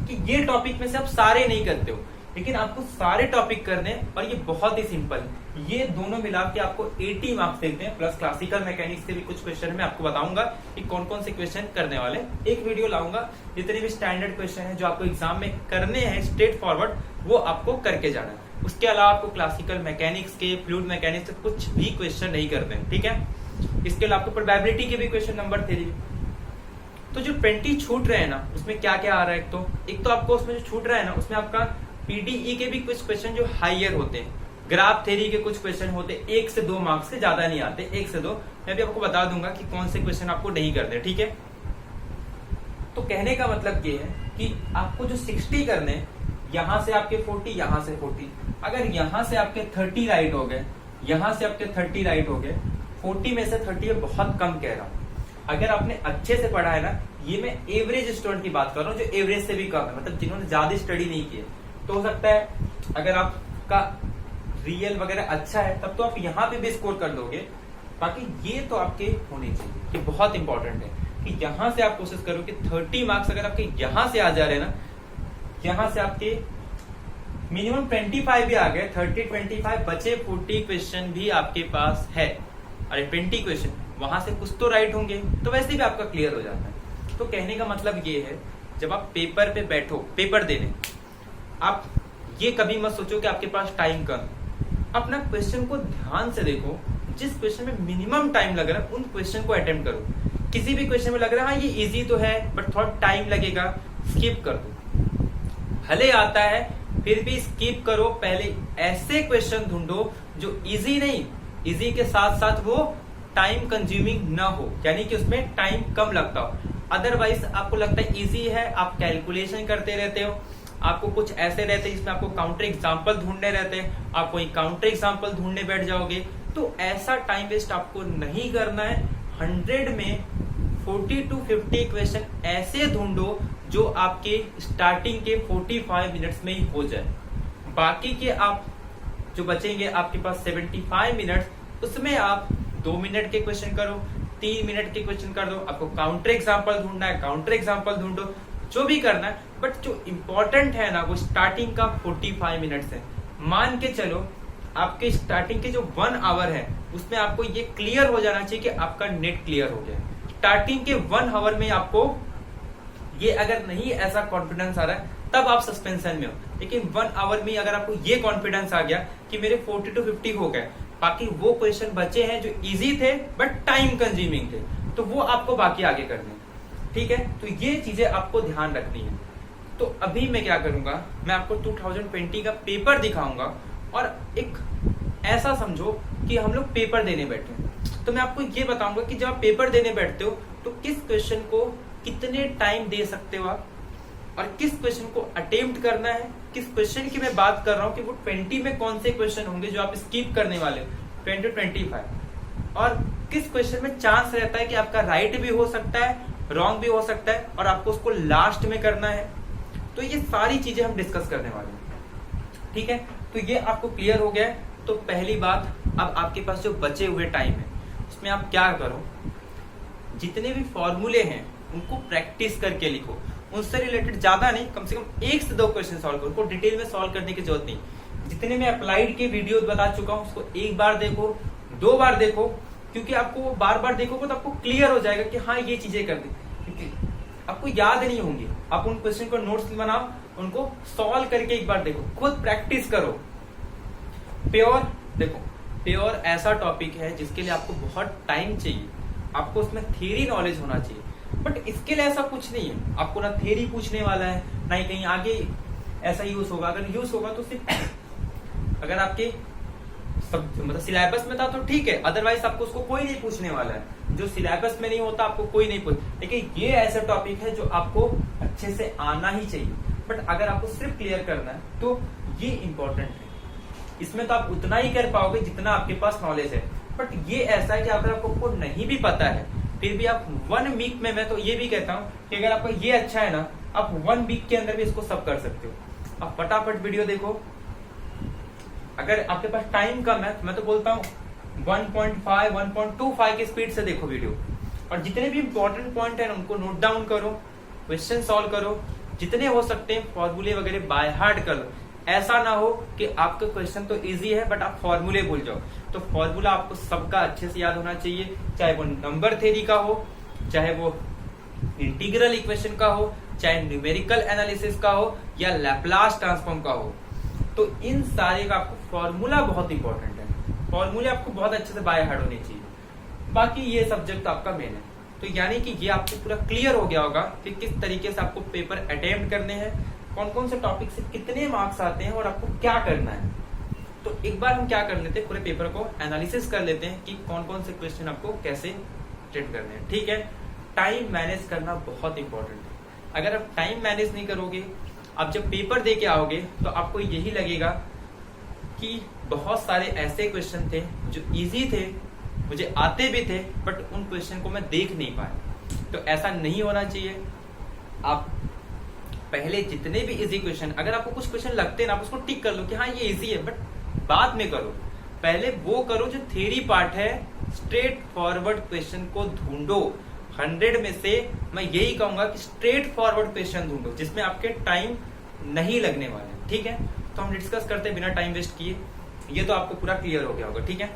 Speaker 1: कि ये टॉपिक में से आप सारे नहीं करते हो, लेकिन आपको सारे टॉपिक करने, और ये बहुत ही सिंपल है। ये दोनों मिला के आपको 80 मार्क्स देते हैं, प्लस क्लासिकल मैकेनिक्स के भी कुछ क्वेश्चन मैं आपको बताऊंगा कि कौन कौन से क्वेश्चन करने वाले। एक वीडियो लाऊंगा, जितने भी स्टैंडर्ड क्वेश्चन है जो आपको एग्जाम में करने हैं स्ट्रेट फॉरवर्ड, वो आपको करके जाना है। उसके अलावा आपको क्लासिकल मैकेनिक्स के, फ्लूइड मैकेनिक्स के कुछ भी क्वेश्चन नहीं करते हैं, ठीक है। इसके अलावा आपको प्रोबेबिलिटी के भी क्वेश्चन नंबर 3। तो जो 20 छूट रहे हैं ना, उसमें क्या क्या आ रहा है, एक तो आपको उसमें जो छूट रहा है ना, उसमें आपका पीडीई के भी कुछ क्वेश्चन जो हायर होते हैं, ग्राफ थ्योरी के कुछ क्वेश्चन होते हैं 1 से 2 मार्क्स के, ज्यादा नहीं आते, 1 से 2। मैं भी आपको बता दूंगा कि कौन से क्वेश्चन आपको नहीं करते, ठीक है। तो कहने का मतलब ये है कि आपको जो 60 करने, यहां से आपके 40, यहां से 40, अगर यहां से आपके 30 राइट हो गए, यहां से आपके 30 राइट हो गए, 40 में से 30 है, बहुत कम कह रहा हूं। अगर आपने अच्छे से पढ़ा है ना, ये मैं एवरेज स्टूडेंट की बात कर रहा हूँ, जो एवरेज से भी कम है, मतलब जिन्होंने ज्यादा स्टडी नहीं की है, तो हो सकता है अगर आपका रियल वगैरह अच्छा है तब तो आप यहाँ पे भी स्कोर कर लोगे। बाकी ये तो आपके होने चाहिए, कि बहुत इंपॉर्टेंट है कि यहाँ से आप कोशिश करो कि 30 मार्क्स अगर आपके यहाँ से आ जा रहे ना, यहाँ से आपके मिनिमम 25 भी आ गए, 30 25 बचे 40 क्वेश्चन भी आपके पास है, अरे 20 क्वेश्चन, वहां से कुछ तो राइट होंगे, तो वैसे भी आपका क्लियर हो जाता है। तो कहने का मतलब ये है, जब आप पेपर पे बैठो पेपर देने, आप ये कभी मत सोचो कि आपके पास टाइम कम। अपना क्वेश्चन को ध्यान से देखो, जिस क्वेश्चन में मिनिमम टाइम लग रहा है उन क्वेश्चन को अटेम्प्ट करो। किसी भी क्वेश्चन में लग रहा है हाँ ये इजी तो है बट थोड़ा टाइम लगेगा, स्किप कर दो। भले आता है फिर भी स्किप करो, पहले ऐसे क्वेश्चन ढूंढो जो इजी नहीं, इजी के साथ साथ वो टाइम कंज्यूमिंग ना हो, यानी कि उसमें टाइम कम लगता हो। अदरवाइज आपको लगता है इजी है, आप कैलकुलेशन करते रहते हो, आपको कुछ ऐसे रहते हैं जिसमें आपको काउंटर एग्जाम्पल ढूंढने रहते हैं, आप कोई काउंटर एग्जाम्पल ढूंढने बैठ जाओगे, तो ऐसा टाइम वेस्ट आपको नहीं करना है। 100 में 40 to 50 क्वेश्चन ऐसे ढूंढो जो आपके स्टार्टिंग के 45 मिनट्स में ही हो जाए। बाकी के आप जो बचेंगे आपके पास 75 मिनट्स, उसमें आप 2 मिनट के क्वेश्चन करो, 3 मिनट के क्वेश्चन कर दो। आपको काउंटर एग्जाम्पल ढूंढना है, काउंटर एग्जाम्पल ढूंढो, जो भी करना है, बट जो इंपॉर्टेंट है ना वो स्टार्टिंग का 45 मिनट्स है। मान के चलो आपके स्टार्टिंग के जो 1 आवर है उसमें आपको ये क्लियर हो जाना चाहिए कि आपका नेट क्लियर हो गया। स्टार्टिंग के 1 आवर में आपको ये अगर नहीं ऐसा कॉन्फिडेंस आ रहा है तब आप सस्पेंशन में हो, लेकिन 1 आवर में अगर आपको ये कॉन्फिडेंस आ गया कि मेरे 40 to 50 हो गए, बाकी वो क्वेश्चन बचे हैं जो इजी थे बट टाइम कंज्यूमिंग थे, तो वो आपको बाकी आगे करने हैं, ठीक है। तो ये चीजें आपको ध्यान रखनी है। तो अभी मैं क्या करूंगा, मैं आपको 2020 का पेपर दिखाऊंगा, और एक ऐसा समझो कि हम लोग पेपर देने बैठे हैं, तो मैं आपको ये बताऊंगा कि जब आप पेपर देने बैठते हो तो किस क्वेश्चन को कितने टाइम दे सकते हो आप, और किस क्वेश्चन को अटेम्प्ट करना है। किस क्वेश्चन की मैं बात कर रहा हूँ कि वो 20 में कौन से क्वेश्चन होंगे जो आप स्किप करने वाले 20 25, और किस क्वेश्चन में चांस रहता है कि आपका राइट भी हो सकता है, रॉन्ग भी हो सकता है, और आपको उसको लास्ट में करना है। तो ये सारी चीजें हम डिस्कस करने वाले हैं, ठीक है। तो ये आपको क्लियर हो गया है। तो पहली बात, अब आपके पास जो बचे हुए टाइम है उसमें आप क्या करो, जितने भी फॉर्मूले हैं उनको प्रैक्टिस करके लिखो, उनसे रिलेटेड ज्यादा नहीं, कम से कम 1 से 2 क्वेश्चन सॉल्व करो, उनको डिटेल में सॉल्व करने की जरूरत नहीं। जितने मैं अप्लाइड के वीडियो बता चुका हूँ उसको 1 बार देखो, 2 बार देखो, क्योंकि आपको वो बार बार देखोगे तो आपको क्लियर हो जाएगा कि हाँ ये चीजें कर दी, क्योंकि आपको याद नहीं होंगी। आप उन क्वेश्चन को नोट्स बनाओ, उनको सॉल्व करके एक बार देखो, खुद प्रैक्टिस करो। प्योर देखो, प्योर ऐसा टॉपिक है जिसके लिए आपको बहुत टाइम चाहिए। आपको उसमें थियरी नॉलेज होना चाहिए। बट इसके लिए ऐसा कुछ नहीं है, आपको ना थियरी पूछने वाला है ना ही कहीं आगे ऐसा यूज होगा। अगर यूज होगा तो सिर्फ अगर आपके सब मतलब सिलेबस में था तो ठीक है, अदरवाइज आपको उसको कोई नहीं पूछने वाला है। जो सिलेबस में नहीं होता आपको कोई नहीं पूछ। लेकिन ये ऐसा टॉपिक है जो आपको अच्छे से आना ही चाहिए। बट अगर आपको सिर्फ क्लियर करना है तो ये इंपॉर्टेंट है। इसमें तो आप उतना ही कर पाओगे जितना आपके पास नॉलेज है। बट ये ऐसा है कि अगर आपको नहीं भी पता है फिर भी आप 1 वीक में, मैं तो ये भी कहता हूँ कि अगर आपको ये अच्छा है ना, आप 1 वीक के अंदर भी इसको सब कर सकते हो। आप फटाफट वीडियो देखो। अगर आपके पास टाइम कम है तो मैं तो बोलता हूँ 1.5 1.25 की स्पीड से देखो वीडियो, और जितने भी इंपॉर्टेंट पॉइंट है ना उनको नोट डाउन करो, क्वेश्चन सॉल्व करो, जितने हो सकते हैं फॉर्मूले वगैरह बाय हार्ट कर लो। ऐसा ना हो कि आपका क्वेश्चन तो इजी है बट आप फॉर्मूले भूल जाओ। तो फॉर्मूला आपको सबका अच्छे से याद होना चाहिए, चाहे वो नंबर थ्योरी का हो, चाहे वो इंटीग्रल इक्वेशन का हो, चाहे न्यूमेरिकल एनालिसिस का हो, या लैप्लास ट्रांसफॉर्म का हो। तो इन सारे का आपको फॉर्मूला बहुत इंपॉर्टेंट है। फॉर्मूले आपको बहुत अच्छे से बाय हार्ट होने चाहिए। बाकी ये सब्जेक्ट आपका मेन है। तो यानी कि ये आपको पूरा क्लियर हो गया होगा कि किस तरीके से आपको पेपर अटेम्प्ट करने हैं, कौन कौन से टॉपिक से कितने मार्क्स आते हैं और आपको क्या करना है। तो एक बार हम क्या कर लेते हैं, पूरे पेपर को एनालिसिस कर लेते हैं कि कौन कौन से क्वेश्चन आपको कैसे अटेम्प्ट करने हैं। ठीक है, टाइम मैनेज करना बहुत इंपॉर्टेंट है। अगर आप टाइम मैनेज नहीं करोगे, आप जब पेपर दे के आओगे तो आपको यही लगेगा कि बहुत सारे ऐसे क्वेश्चन थे जो इजी थे, मुझे आते भी थे, बट उन क्वेश्चन को मैं देख नहीं पाया। तो ऐसा नहीं होना चाहिए। आप पहले जितने भी इजी क्वेश्चन, अगर आपको कुछ क्वेश्चन लगते हैं ना, आप उसको टिक कर लो कि हाँ ये इजी है, बट बाद में करो। पहले वो करो जो थ्योरी पार्ट है। स्ट्रेट फॉरवर्ड क्वेश्चन को ढूंढो। 100 में से मैं यही कहूंगा कि स्ट्रेट फॉरवर्ड क्वेश्चन ढूंढो जिसमें आपके टाइम नहीं लगने वाले। ठीक है, तो हम डिस्कस करते बिना टाइम वेस्ट किए। ये तो आपको पूरा क्लियर हो गया होगा। ठीक है,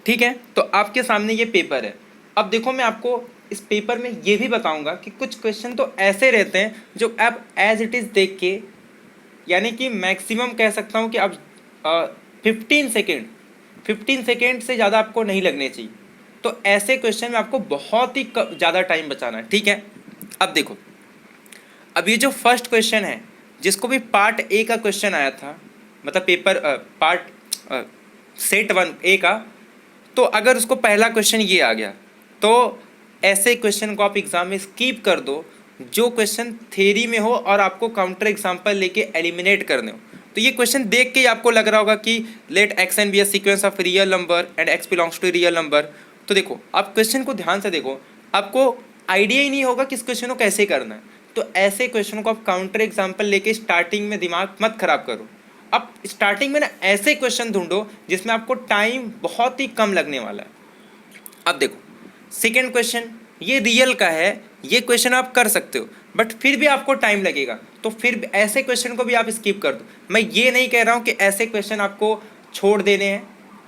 Speaker 1: ठीक है। तो आपके सामने ये पेपर है। अब देखो, मैं आपको इस पेपर में ये भी बताऊंगा कि कुछ क्वेश्चन तो ऐसे रहते हैं जो आप एज इट इज देख के, यानी कि मैक्सिमम कह सकता हूं कि अब 15 सेकेंड से ज़्यादा आपको नहीं लगने चाहिए। तो ऐसे क्वेश्चन में आपको बहुत ही ज़्यादा टाइम बचाना है। ठीक है, अब देखो, अब ये जो फर्स्ट क्वेश्चन है जिसको भी पार्ट ए का क्वेश्चन आया था, मतलब पेपर पार्ट सेट 1A का, तो अगर उसको पहला क्वेश्चन ये आ गया तो ऐसे क्वेश्चन को आप एग्जाम में स्किप कर दो जो क्वेश्चन थ्योरी में हो और आपको काउंटर एग्जाम्पल लेके एलिमिनेट करने हो। तो ये क्वेश्चन देख के आपको लग रहा होगा कि let x n be a sequence of real number and x belongs to real number. तो देखो, आप क्वेश्चन को ध्यान से देखो, आपको आइडिया ही नहीं होगा कि इस क्वेश्चन को कैसे करना है। तो ऐसे क्वेश्चन को आप काउंटर एग्जाम्पल लेके स्टार्टिंग में दिमाग मत खराब करो। अब स्टार्टिंग में ना ऐसे क्वेश्चन ढूंढो जिसमें आपको टाइम बहुत ही कम लगने वाला है। अब देखो, सेकेंड क्वेश्चन ये रियल का है, ये क्वेश्चन आप कर सकते हो बट फिर भी आपको टाइम लगेगा, तो फिर ऐसे क्वेश्चन को भी आप स्किप कर दो। मैं ये नहीं कह रहा हूँ कि ऐसे क्वेश्चन आपको छोड़ देने हैं,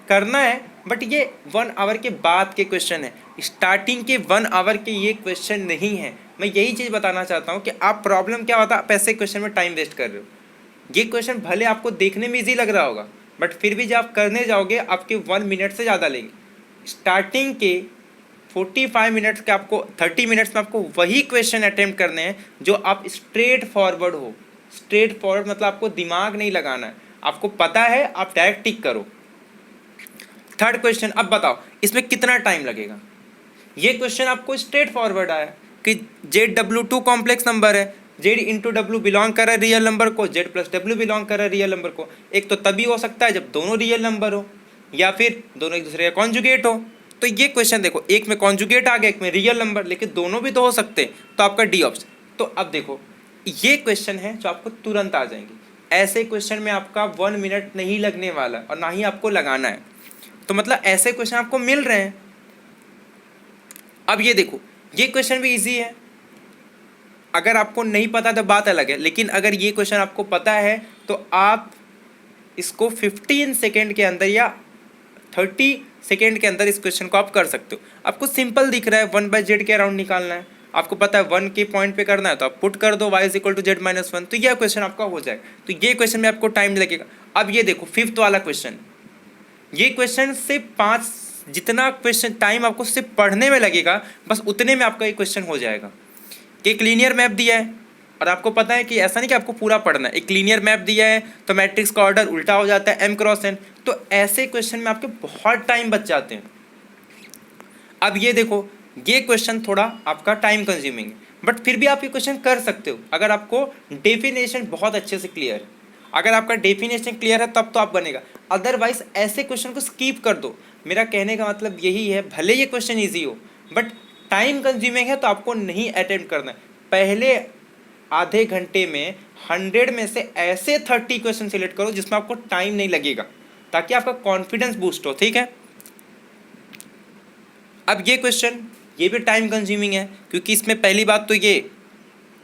Speaker 1: करना है, बट ये 1 आवर के बाद के क्वेश्चन है, स्टार्टिंग के 1 आवर के ये क्वेश्चन नहीं है। मैं यही चीज़ बताना चाहता हूँ कि आप प्रॉब्लम क्या होता है, आप ऐसे क्वेश्चन में टाइम वेस्ट कर रहे हो। ये क्वेश्चन भले आपको देखने में ईजी लग रहा होगा बट फिर भी जब आप करने जाओगे आपके 1 मिनट से ज़्यादा लेंगे। स्टार्टिंग के 45 मिनट्स के आपको 30 मिनट्स में आपको वही क्वेश्चन अटेम्प्ट करने हैं जो आप स्ट्रेट फॉरवर्ड हो। स्ट्रेट फॉरवर्ड मतलब आपको दिमाग नहीं लगाना है, आपको पता है, आप डायरेक्ट टिक करो। थर्ड क्वेश्चन, अब बताओ इसमें कितना टाइम लगेगा। ये क्वेश्चन आपको स्ट्रेट फॉरवर्ड आया कि ZW2 कॉम्प्लेक्स नंबर है, Z इंटू डब्ल्यू बिलोंग कर रहा है रियल नंबर को, Z प्लस डब्ल्यू बिलोंग कर रहा है रियल नंबर को। एक तो तभी हो सकता है जब दोनों रियल नंबर हो या फिर दोनों एक दूसरे का कॉन्जुगेट हो। तो ये क्वेश्चन देखो, एक में कॉन्जुगेट आ गया, एक में रियल नंबर, लेकिन दोनों भी तो हो सकते हैं, तो आपका डी ऑप्शन। तो अब देखो, ये क्वेश्चन है जो आपको तुरंत आ जाएंगे। ऐसे क्वेश्चन में आपका 1 मिनट नहीं लगने वाला और ना ही आपको लगाना है। तो मतलब ऐसे क्वेश्चन आपको मिल रहे हैं। अब ये देखो, ये क्वेश्चन भी इजी है, अगर आपको नहीं पता तो बात अलग है, लेकिन अगर ये क्वेश्चन आपको पता है तो आप इसको 15 सेकेंड के अंदर या 30 सेकेंड के अंदर इस क्वेश्चन को आप कर सकते हो। आपको सिंपल दिख रहा है, 1/z के अराउंड निकालना है, आपको पता है 1 के पॉइंट पे करना है, तो आप पुट कर दो y = z-1, तो यह क्वेश्चन आपका हो जाए। तो ये क्वेश्चन में आपको टाइम लगेगा। अब ये देखो, 5th वाला क्वेश्चन, ये क्वेश्चन सिर्फ 5 जितना क्वेश्चन टाइम आपको सिर्फ पढ़ने में लगेगा बस उतने में आपका ये क्वेश्चन हो जाएगा। कि एक लीनियर मैप दिया है और आपको पता है कि ऐसा नहीं कि आपको पूरा पढ़ना है, एक लीनियर मैप दिया है तो मैट्रिक्स का ऑर्डर उल्टा हो जाता है m×n, तो ऐसे क्वेश्चन में आपके बहुत टाइम बच जाते हैं। अब ये देखो, ये क्वेश्चन थोड़ा आपका टाइम कंज्यूमिंग है, बट फिर भी आप ये क्वेश्चन कर सकते हो अगर आपको डेफिनेशन बहुत अच्छे से क्लियर है। अगर आपका डेफिनेशन क्लियर है तब तो आप बनेगा, अदरवाइज ऐसे क्वेश्चन को स्कीप कर दो। मेरा कहने का मतलब यही है, भले ये क्वेश्चन ईजी हो बट टाइम कंज्यूमिंग है तो आपको नहीं अटेम्प्ट करना है। पहले आधे घंटे में 100 में से ऐसे 30 क्वेश्चन सिलेक्ट करो जिसमें आपको टाइम नहीं लगेगा, ताकि आपका कॉन्फिडेंस बूस्ट हो, ठीक है। अब ये क्वेश्चन ये भी टाइम कंज्यूमिंग है, क्योंकि इसमें पहली बात तो ये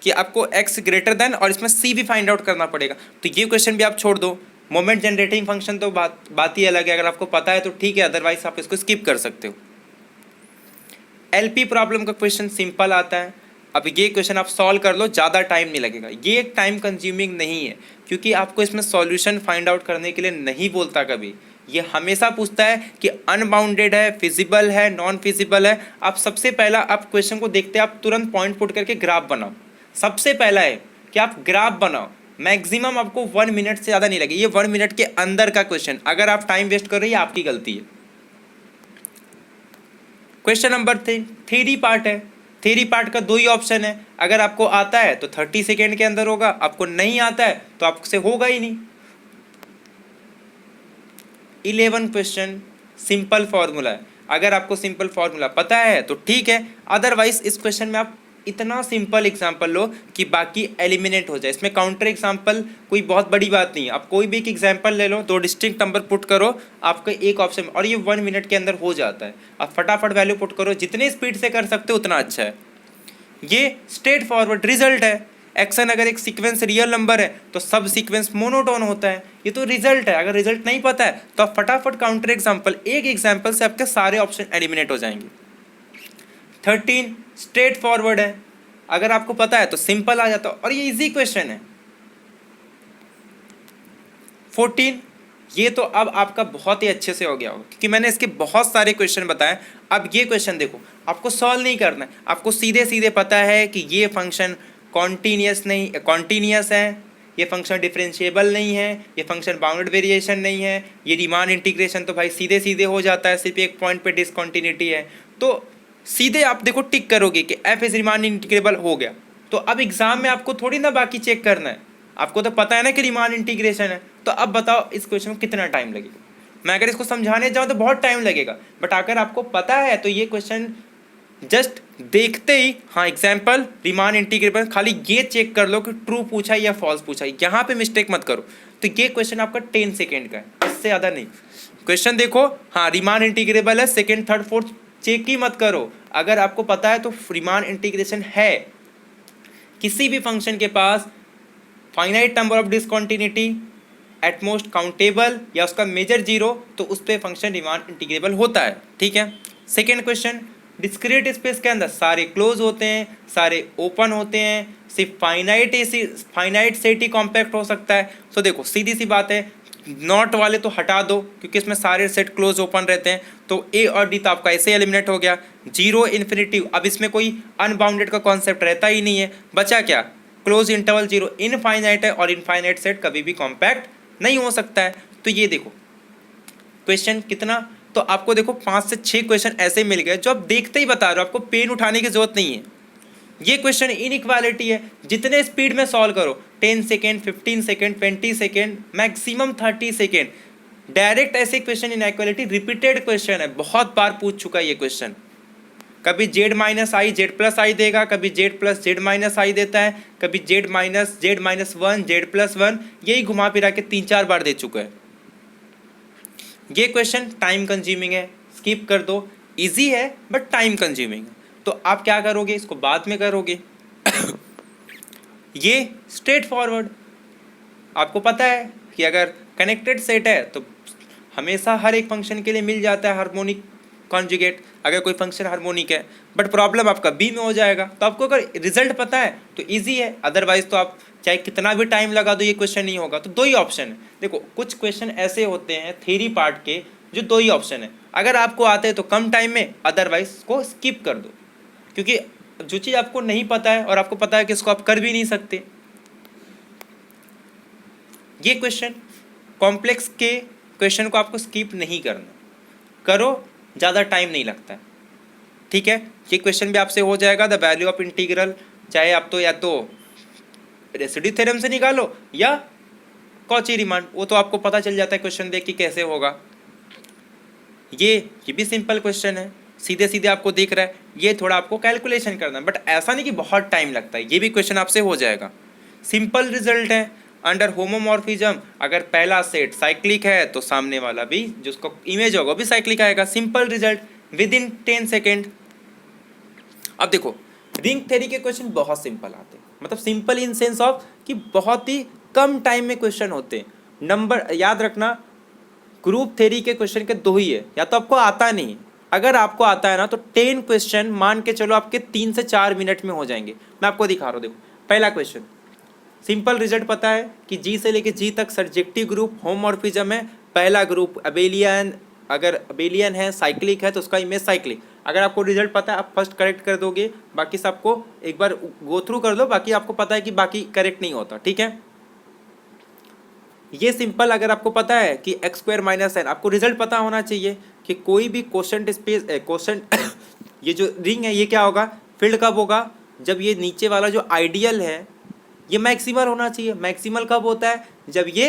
Speaker 1: कि आपको x ग्रेटर देन और इसमें c भी फाइंड आउट करना पड़ेगा, तो ये क्वेश्चन भी आप छोड़ दो। मोमेंट जनरेटिंग फंक्शन तो बात ही अलग है, अगर आपको पता है तो ठीक है, अदरवाइज आप इसको स्किप कर सकते हो। एलपी प्रॉब्लम का क्वेश्चन सिंपल आता है। अब ये क्वेश्चन आप सॉल्व कर लो, ज़्यादा टाइम नहीं लगेगा, ये एक टाइम कंज्यूमिंग नहीं है, क्योंकि आपको इसमें सॉल्यूशन फाइंड आउट करने के लिए नहीं बोलता कभी। ये हमेशा पूछता है कि अनबाउंडेड है, फिजिबल है, नॉन फिजिबल है। आप सबसे पहला आप क्वेश्चन को देखते हैं, आप तुरंत पॉइंट पुट करके ग्राफ बनाओ। सबसे पहला है कि आप ग्राफ बनाओ, मैक्सिमम आपको 1 मिनट से ज़्यादा नहीं लगे, ये 1 मिनट के अंदर का क्वेश्चन। अगर आप टाइम वेस्ट कर रहे हैं आपकी गलती है। क्वेश्चन नंबर 3 थ्योरी पार्ट है। थ्योरी पार्ट का 2 ही ऑप्शन है, अगर आपको आता है तो 30 सेकेंड के अंदर होगा, आपको नहीं आता है तो आपसे होगा ही नहीं। 11 क्वेश्चन सिंपल फॉर्मूला है, अगर आपको सिंपल फॉर्मूला पता है तो ठीक है, अदरवाइज इस क्वेश्चन में आप इतना सिंपल एग्जाम्पल लो कि बाकी एलिमिनेट हो जाए। इसमें काउंटर एग्जाम्पल कोई बहुत बड़ी बात नहीं है, आप कोई भी एक एग्जाम्पल ले लो, 2 डिस्टिंक्ट नंबर पुट करो आपके एक ऑप्शन में, और ये 1 मिनट के अंदर हो जाता है। आप फटाफट वैल्यू पुट करो, जितने स्पीड से कर सकते हो उतना अच्छा है। ये स्ट्रेट फॉरवर्ड रिजल्ट है। एक्शन अगर एक सीक्वेंस रियल नंबर है तो सब सीक्वेंस मोनोटोन होता है, ये तो रिजल्ट है। अगर रिजल्ट नहीं पता है तो आप फटाफट काउंटर एग्जाम्पल, एक एग्जाम्पल से आपके सारे ऑप्शन एलिमिनेट हो जाएंगे। 13 स्ट्रेट फॉरवर्ड है, अगर आपको पता है तो सिंपल आ जाता है और ये इजी क्वेश्चन है। 14 ये तो अब आपका बहुत ही अच्छे से हो गया होगा, क्योंकि मैंने इसके बहुत सारे क्वेश्चन बताए। अब ये क्वेश्चन देखो, आपको सॉल्व नहीं करना है, आपको सीधे सीधे पता है कि ये फंक्शन कॉन्टीन्यूस है, ये फंक्शन डिफरेंशिएबल नहीं है, ये फंक्शन बाउंडेड वेरिएशन नहीं है, ये रीमान इंटीग्रेशन तो भाई सीधे सीधे हो जाता है, सिर्फ एक पॉइंट पे डिसकंटिन्यूटी है। तो सीधे आप देखो टिक करोगे कि एफ इज रीमान इंटीग्रेबल हो गया। तो अब एग्जाम में आपको थोड़ी ना बाकी चेक करना है, आपको तो पता है ना कि रीमान इंटीग्रेशन है। तो अब बताओ इस क्वेश्चन में कितना टाइम लगेगा। मैं अगर इसको समझाने जाऊँ तो बहुत टाइम लगेगा, बट अगर आपको पता है तो ये क्वेश्चन जस्ट देखते ही, हाँ एग्जाम्पल रीमान इंटीग्रेबल, खाली ये चेक कर लो कि ट्रू पूछा है या फॉल्स पूछा है, यहाँ पे मिस्टेक मत करो। तो ये क्वेश्चन आपका 10 सेकेंड का है, इससे ज़्यादा नहीं। क्वेश्चन देखो, हाँ रीमान इंटीग्रेबल है, सेकेंड थर्ड फोर्थ चेक ही मत करो। अगर आपको पता है तो रीमान इंटीग्रेशन है, किसी भी फंक्शन के पास finite number of discontinuity at most countable या उसका मेजर 0, तो उस पर फंक्शन रीमान इंटीग्रेबल होता है, ठीक है। सेकेंड क्वेश्चन, डिस्क्रीट स्पेस के अंदर सारे क्लोज होते हैं, सारे ओपन होते हैं, सिर्फ फाइनाइट सेट ही कॉम्पैक्ट हो सकता है। तो देखो सीधी सी बात है, नॉट वाले तो हटा दो क्योंकि इसमें सारे सेट क्लोज ओपन रहते हैं, तो ए और डी तो आपका ऐसे एलिमिनेट हो गया। 0 इन्फिनिटी, अब इसमें कोई अनबाउंडेड का कॉन्सेप्ट रहता ही नहीं है, बचा क्या, क्लोज इंटरवल 0 इनफाइनाइट है, और इनफाइनाइट सेट कभी भी कॉम्पैक्ट नहीं हो सकता है। तो ये देखो क्वेश्चन कितना, तो आपको देखो 5 से 6 क्वेश्चन ऐसे मिल गए जो आप देखते ही बता रहे हो, आपको पेन उठाने की जरूरत नहीं है। ये क्वेश्चन इनइक्वालिटी है, जितने स्पीड में सॉल्व करो, 10 second, 15 second, 20 second, maximum 30 second. Direct ऐसे क्वेश्चन इनइक्वालिटी रिपीटेड क्वेश्चन है, बहुत बार पूछ चुका है ये क्वेश्चन। कभी z minus i z plus i देगा, कभी z plus z minus i देता है, कभी z minus z minus 1, z plus 1, यही घुमा फिरा के 3-4 बार दे चुका है। ये क्वेश्चन टाइम कंज्यूमिंग है, स्किप कर दो, इजी है बट टाइम कंज्यूमिंग है। तो आप क्या करोगे, इसको बाद में करोगे। ये स्ट्रेट फॉरवर्ड, आपको पता है कि अगर कनेक्टेड सेट है तो हमेशा हर एक फंक्शन के लिए मिल जाता है हार्मोनिक कॉन्जुगेट, अगर कोई फंक्शन हार्मोनिक है, बट प्रॉब्लम आपका बी में हो जाएगा। तो आपको अगर रिजल्ट पता है तो इजी है, अदरवाइज तो आप चाहे कितना भी टाइम लगा दो ये क्वेश्चन नहीं होगा। तो 2 ही ऑप्शन है। देखो कुछ क्वेश्चन ऐसे होते हैं थ्योरी पार्ट के जो दो ही ऑप्शन है। अगर आपको आते हैं तो कम टाइम में, अदरवाइज को स्किप कर दो, क्योंकि जो चीज़ आपको नहीं पता है और आपको पता है कि इसको आप कर भी नहीं सकते। ये क्वेश्चन कॉम्प्लेक्स के क्वेश्चन को आपको स्किप नहीं करना, करो, ज़्यादा टाइम नहीं लगता है, ठीक है। ये क्वेश्चन भी आपसे हो जाएगा, द वैल्यू ऑफ इंटीग्रल, चाहे आप तो या तो रेसिड्यू थ्योरम से निकालो या कॉची रिमांड, वो तो आपको पता चल जाता है क्वेश्चन देख के कैसे होगा। ये भी सिंपल क्वेश्चन है, सीधे सीधे आपको दिख रहा है। ये थोड़ा आपको कैलकुलेशन करना है, बट ऐसा नहीं कि बहुत टाइम लगता है। ये भी क्वेश्चन आपसे हो जाएगा, सिंपल रिजल्ट है। अंडर होमोमॉर्फिज्म अगर पहला सेट साइक्लिक है तो सामने वाला भी जो उसका इमेज होगा वो भी साइक्लिक आएगा। Simple result with in 10 second. अब देखो रिंग थ्योरी के क्वेश्चन बहुत सिंपल आते हैं, मतलब सिंपल इन सेंस ऑफ कि बहुत ही कम टाइम में क्वेश्चन होते हैं। नंबर याद रखना, ग्रुप थ्योरी के क्वेश्चन के दो ही है, या तो आपको आता नहीं, अगर आपको आता है ना तो 10 क्वेश्चन मान के चलो आपके 3 से 4 मिनट में हो जाएंगे। मैं आपको दिखा रहा हूँ, देखो पहला क्वेश्चन सिंपल रिजल्ट पता है कि जी से लेके जी तक सर्जेक्टिव ग्रुप होमोमॉर्फिज्म है। पहला ग्रुप अबेलियन, अगर अबेलियन है साइक्लिक है तो उसका इमेज साइक्लिक। अगर आपको रिजल्ट पता है आप फर्स्ट करेक्ट कर दोगे, बाकी सबको एक बार गो थ्रू कर लो, बाकी आपको पता है कि बाकी करेक्ट नहीं होता, ठीक है। ये सिंपल, अगर आपको पता है कि एक्स स्क्वायर माइनस एन, आपको रिजल्ट पता होना चाहिए कि कोई भी क्वेश्चन स्पेस क्वेश्चन ये जो रिंग है ये क्या होगा, फील्ड कब होगा, जब ये नीचे वाला जो आइडियल है ये मैक्सिमल होना चाहिए। मैक्सिमल कब होता है, जब ये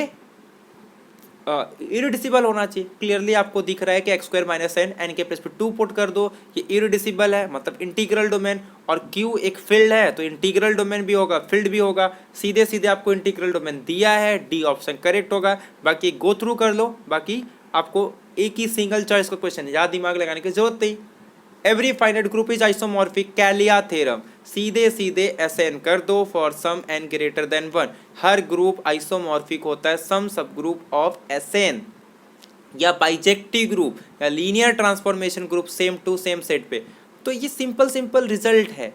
Speaker 1: इरिडिसिबल होना चाहिए। क्लियरली आपको दिख रहा है कि x square minus n, n के प्लस पे 2 पुट कर दो, ये इरिडिसिबल है मतलब इंटीग्रल डोमेन, और क्यू एक फील्ड है तो इंटीग्रल डोमेन भी होगा, फील्ड भी होगा। सीधे सीधे आपको इंटीग्रल डोमेन दिया है, डी ऑप्शन करेक्ट होगा। बाकी गो थ्रू कर लो, बाकी आपको एक ही सिंगल चॉइस का क्वेश्चन है, ज़्यादा दिमाग लगाने की जरूरत नहीं। Every finite group is isomorphic, Cayley theorem, सीधे सीधे एसएन कर दो for some N greater than 1। हर ग्रुप आइसोमॉर्फिक होता है some subgroup of S N, या बाइजेक्टिव ग्रुप या linear transformation group same to same set पे। तो ये सिंपल सिंपल रिजल्ट है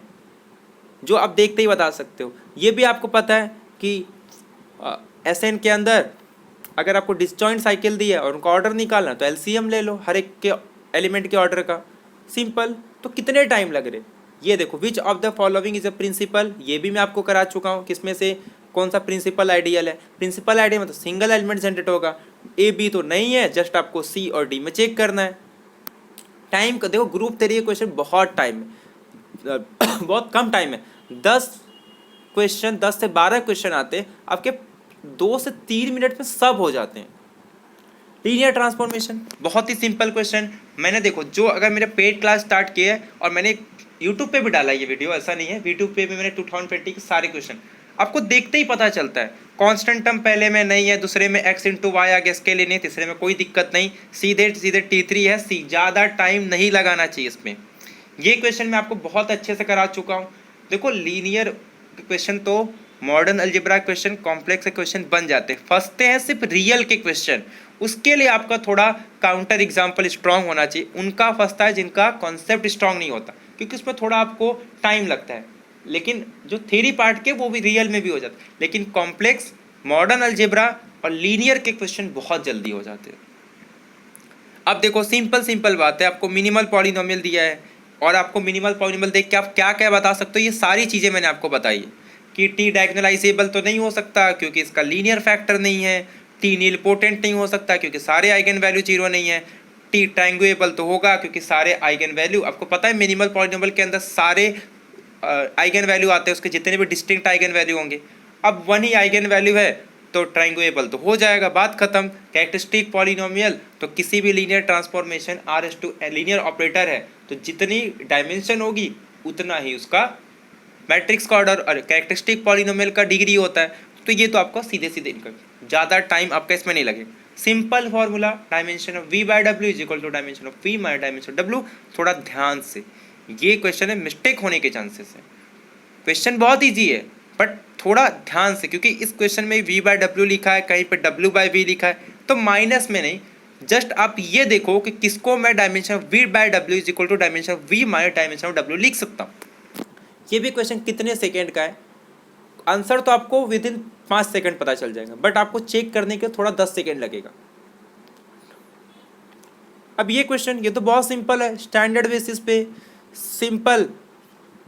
Speaker 1: जो आप देखते ही बता सकते हो। ये भी आपको पता है कि एसएन के अंदर अगर आपको डिसजॉइंट साइकिल दी है और उनका ऑर्डर निकालना है तो एलसीएम ले लो हर एक के एलिमेंट के ऑर्डर का, सिंपल। तो कितने टाइम लग रहे, ये देखो which of the following is a principal, ये भी मैं आपको करा चुका हूँ, किसमें से कौन सा प्रिंसिपल आइडियल है। प्रिंसिपल आइडियल मतलब सिंगल एलिमेंट जनरेट होगा, ए बी तो नहीं है, जस्ट आपको सी और डी में चेक करना है। टाइम का देखो, ग्रुप थ्योरी के क्वेश्चन बहुत टाइम है, बहुत कम टाइम है। 10 क्वेश्चन 10 से 12 क्वेश्चन आते हैं, आपके 2 से 3 मिनट में सब हो जाते हैं। लीनियर ट्रांसफॉर्मेशन बहुत ही सिंपल क्वेश्चन। मैंने देखो जो अगर मेरे पेड क्लास स्टार्ट किए है और मैंने यूट्यूब पे भी डाला ये वीडियो, ऐसा नहीं है, यूट्यूब पे भी मैंने 2020 के सारे क्वेश्चन आपको देखते ही पता चलता है। कांस्टेंट टर्म पहले में नहीं है, दूसरे में x इंटू वाई आगे इसके लिए नहीं, तीसरे में कोई दिक्कत नहीं, सीधे सीधे T3 है, सी ज़्यादा टाइम नहीं लगाना चाहिए इसमें। ये क्वेश्चन मैं आपको बहुत अच्छे से करा चुका हूँ। देखो लीनियर क्वेश्चन तो modern algebra question, complex question बन जाते हैं, फंसते हैं सिर्फ रियल के क्वेश्चन। उसके लिए आपका थोड़ा काउंटर एग्जाम्पल स्ट्रांग होना चाहिए, उनका फंसता है जिनका कॉन्सेप्ट स्ट्रांग नहीं होता, क्योंकि उसमें थोड़ा आपको टाइम लगता है। लेकिन जो थ्योरी पार्ट के वो भी रियल में भी हो जाता है, लेकिन कॉम्प्लेक्स, मॉडर्न अलजेब्रा और लीनियर के क्वेश्चन बहुत जल्दी हो जाते हैं। अब देखो सिंपल सिंपल बात है, आपको मिनिमल पॉलिनोमियल दिया है और आपको मिनिमल पॉलिनोमियल देख के आप क्या क्या बता सकते हो, ये सारी चीज़ें मैंने आपको बताई है। कि टी डायगोनलाइजेबल तो नहीं हो सकता क्योंकि इसका लीनियर फैक्टर नहीं है, टी नील पोटेंट नहीं हो सकता क्योंकि सारे आइगन वैल्यू 0 नहीं है, टी ट्रायंगुएबल तो होगा क्योंकि सारे आइगन वैल्यू, आपको पता है मिनिमल पॉलिनोमियल के अंदर सारे आइगन वैल्यू आते हैं, उसके जितने भी डिस्टिंक्ट आइगन वैल्यू होंगे। अब 1 ही आइगन वैल्यू है तो ट्रायंगुएबल तो हो जाएगा, बात खत्म। कैरेक्टरिस्टिक पॉलिनोमियल तो किसी भी linear transformation R/2 linear operator है तो जितनी डायमेंशन होगी उतना ही उसका मैट्रिक्स का ऑर्डर और कैरेक्टरिस्टिक पॉलिनोमियल का डिग्री होता है। तो ये तो आपको सीधे सीधे इनका ज़्यादा टाइम आपका इसमें नहीं लगेगा। Simple formula, dimension of v/w is equal to dimension of v minus dimension of w। थोड़ा ध्यान से, ये क्वेश्चन है मिस्टेक होने के चांसेस है। क्वेश्चन बहुत ईजी है बट थोड़ा ध्यान से, क्योंकि इस क्वेश्चन में v/w लिखा है, कहीं पे w/v लिखा है, तो माइनस में नहीं, जस्ट आप ये देखो कि किसको मैं dimension of v/w is equal to dimension of v minus dimension of w लिख सकता हूँ। ये भी क्वेश्चन कितने सेकेंड का है, आंसर तो आपको विद इन 5 सेकेंड पता चल जाएगा, बट आपको चेक करने के थोड़ा 10 सेकेंड लगेगा। अब ये क्वेश्चन, ये तो बहुत सिंपल है, स्टैंडर्ड बेसिस पे सिंपल।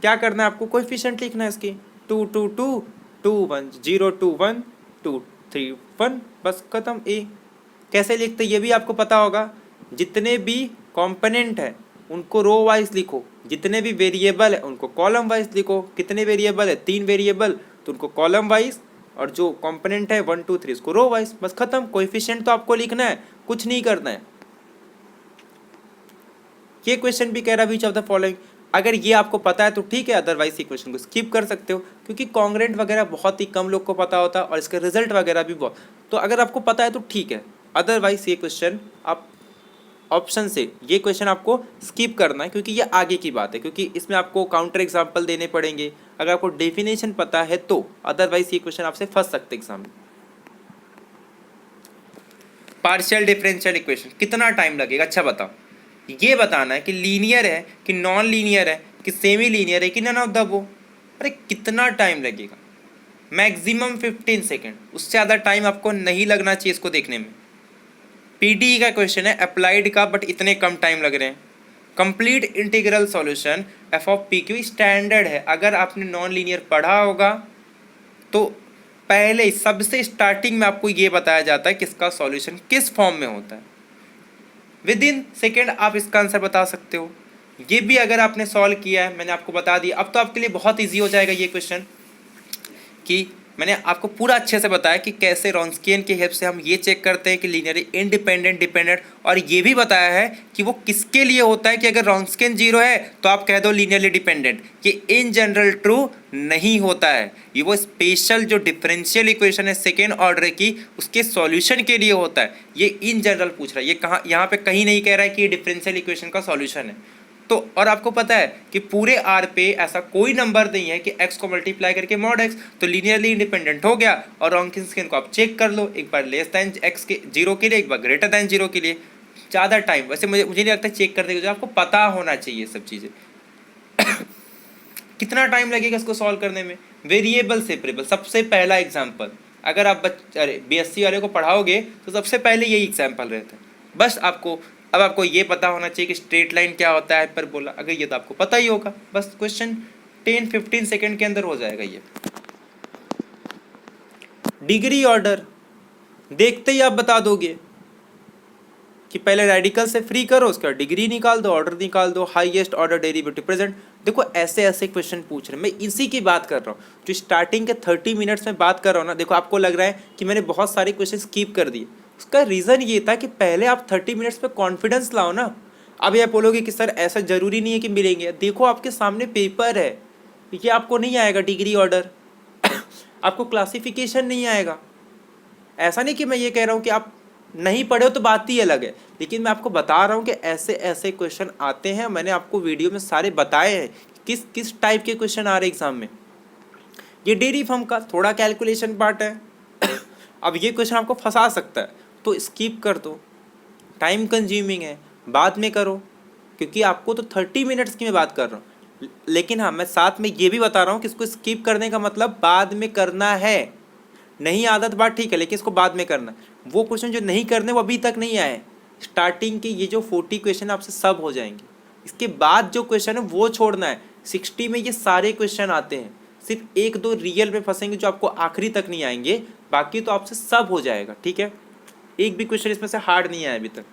Speaker 1: क्या करना है आपको, कोएफिशिएंट लिखना है इसकी, 2 2 2 2 1 0 2 1 2 3 1, बस खत्म। ए कैसे लिखते ये भी आपको पता होगा। जितने भी कंपोनेंट है उनको रो वाइज लिखो, जितने भी वेरिएबल है उनको कॉलम वाइज लिखो। कितने वेरिएबल है, 3 वेरिएबल, तो उनको कॉलम वाइज, और जो कंपोनेंट है 1 2 3 उसको रो वाइज, बस खत्म। कोएफिशिएंट तो आपको लिखना है, कुछ नहीं करना है। ये क्वेश्चन भी कह रहा है बीच ऑफ द फॉलोइंग, अगर ये आपको पता है तो ठीक है, अदरवाइज ये क्वेश्चन को स्किप कर सकते हो, क्योंकि कॉन्ग्रेंट वगैरह बहुत ही कम लोग को पता होता है और इसका रिजल्ट वगैरह भी बहुत, तो अगर आपको पता है तो ठीक है, अदरवाइज ये क्वेश्चन आप ऑप्शन से ये क्वेश्चन आपको स्किप करना है, क्योंकि ये आगे की बात है, क्योंकि इसमें आपको काउंटर एग्जाम्पल देने पड़ेंगे अगर आपको डेफिनेशन पता है तो, अदरवाइज ये क्वेश्चन आपसे फंस सकते एग्जाम में। पार्शियल डिफरेंशियल इक्वेशन कितना टाइम लगेगा, अच्छा बताओ। ये बताना है कि लीनियर है कि नॉन लीनियर है कि सेमी लीनियर है कि नन ऑफ द अबव। अरे कितना टाइम लगेगा, मैक्सिमम 15 सेकेंड, उससे ज़्यादा टाइम आपको नहीं लगना चाहिए इसको देखने में। पीडीई का क्वेश्चन है, अप्लाइड का, बट इतने कम टाइम लग रहे हैं। Complete integral solution F of P Q standard है, अगर आपने नॉन लीनियर पढ़ा होगा तो पहले सबसे स्टार्टिंग में आपको ये बताया जाता है कि इसका सॉल्यूशन किस फॉर्म में होता है। विद इन सेकेंड आप इसका आंसर बता सकते हो। ये भी अगर आपने सॉल्व किया है, मैंने आपको बता दिया, अब तो आपके लिए बहुत ईजी हो जाएगा ये क्वेश्चन, कि मैंने आपको पूरा अच्छे से बताया कि कैसे रॉन्स्कियन की हेल्प से हम ये चेक करते हैं कि लीनियरली इंडिपेंडेंट डिपेंडेंट, और ये भी बताया है कि वो किसके लिए होता है कि अगर रॉन्स्कियन जीरो है तो आप कह दो लीनियरली डिपेंडेंट। ये इन जनरल ट्रू नहीं होता है, ये वो स्पेशल जो डिफरेंशियल इक्वेशन है सेकेंड ऑर्डर की उसके सॉल्यूशन के लिए होता है। ये इन जनरल पूछ रहा है, ये कहाँ, यहाँ पे कहीं नहीं कह रहा है कि ये डिफरेंशियल इक्वेशन का सॉल्यूशन है। तो और आपको पता है कि पूरे आर पे ऐसा कोई नंबर नहीं है कि x को मल्टीप्लाई करके मॉड x, तो लीनियरली इंडिपेंडेंट हो गया। और रॉन्कियन को आप चेक कर लो, एक बार लेस दैन x के 0 के लिए, एक बार ग्रेटर दैन 0 के लिए। ज़्यादा टाइम वैसे मुझे नहीं लगता चेक करने के, जो आपको पता होना चाहिए सब चीज़ें। कितना टाइम लगेगा इसको सॉल्व करने में, वेरिएबल सेपरेबल, सबसे पहला एग्जाम्पल अगर आप BSc वाले को पढ़ाओगे तो सबसे पहले यही एग्जाम्पल रहता है। बस आपको अब आपको ये पता होना चाहिए कि स्ट्रेट लाइन क्या होता है, हाइपरबोला, अगर ये तो आपको पता ही होगा, बस क्वेश्चन 10-15 सेकेंड के अंदर हो जाएगा। ये डिग्री ऑर्डर देखते ही आप बता दोगे कि पहले रेडिकल से फ्री करो, उसका डिग्री निकाल दो, ऑर्डर निकाल दो, हाईएस्ट ऑर्डर डेरिवेटिव प्रेजेंट। देखो ऐसे ऐसे क्वेश्चन पूछ रहे हैं, मैं इसी की बात कर रहा हूँ जो स्टार्टिंग के 30 मिनट्स में बात कर रहा हूँ ना। देखो आपको लग रहा है कि मैंने बहुत सारे क्वेश्चन स्किप कर दिए, उसका रीज़न ये था कि पहले आप 30 मिनट्स पे कॉन्फिडेंस लाओ ना। अब ये बोलोगे कि सर ऐसा ज़रूरी नहीं है कि मिलेंगे, देखो आपके सामने पेपर है, ये आपको नहीं आएगा डिग्री ऑर्डर, आपको क्लासिफिकेशन नहीं आएगा। ऐसा नहीं कि मैं ये कह रहा हूँ कि आप नहीं पढ़े हो तो बात ही अलग है, लेकिन मैं आपको बता रहा हूँ कि ऐसे ऐसे क्वेश्चन आते हैं। मैंने आपको वीडियो में सारे बताए हैं किस किस टाइप के क्वेश्चन आ रहे एग्जाम में। ये डेयरी फार्म का थोड़ा कैलकुलेशन पार्ट है। अब ये क्वेश्चन आपको फंसा सकता है तो स्किप कर दो, टाइम कंज्यूमिंग है, बाद में करो, क्योंकि आपको तो 30 मिनट्स की मैं बात कर रहा हूँ। लेकिन हाँ, मैं साथ में ये भी बता रहा हूँ कि इसको स्किप करने का मतलब बाद में करना है, नहीं आदत बात ठीक है, लेकिन इसको बाद में करना है। वो क्वेश्चन जो नहीं करने वो अभी तक नहीं आए, स्टार्टिंग के ये जो 40 क्वेश्चन आपसे सब हो जाएंगे, इसके बाद जो क्वेश्चन है वो छोड़ना है। 60 में ये सारे क्वेश्चन आते हैं, सिर्फ 1-2 रियल में फंसेंगे जो आपको आखिरी तक नहीं आएंगे, बाकी तो आपसे सब हो जाएगा। ठीक है, एक भी क्वेश्चन इसमें से हार्ड नहीं आया अभी तक।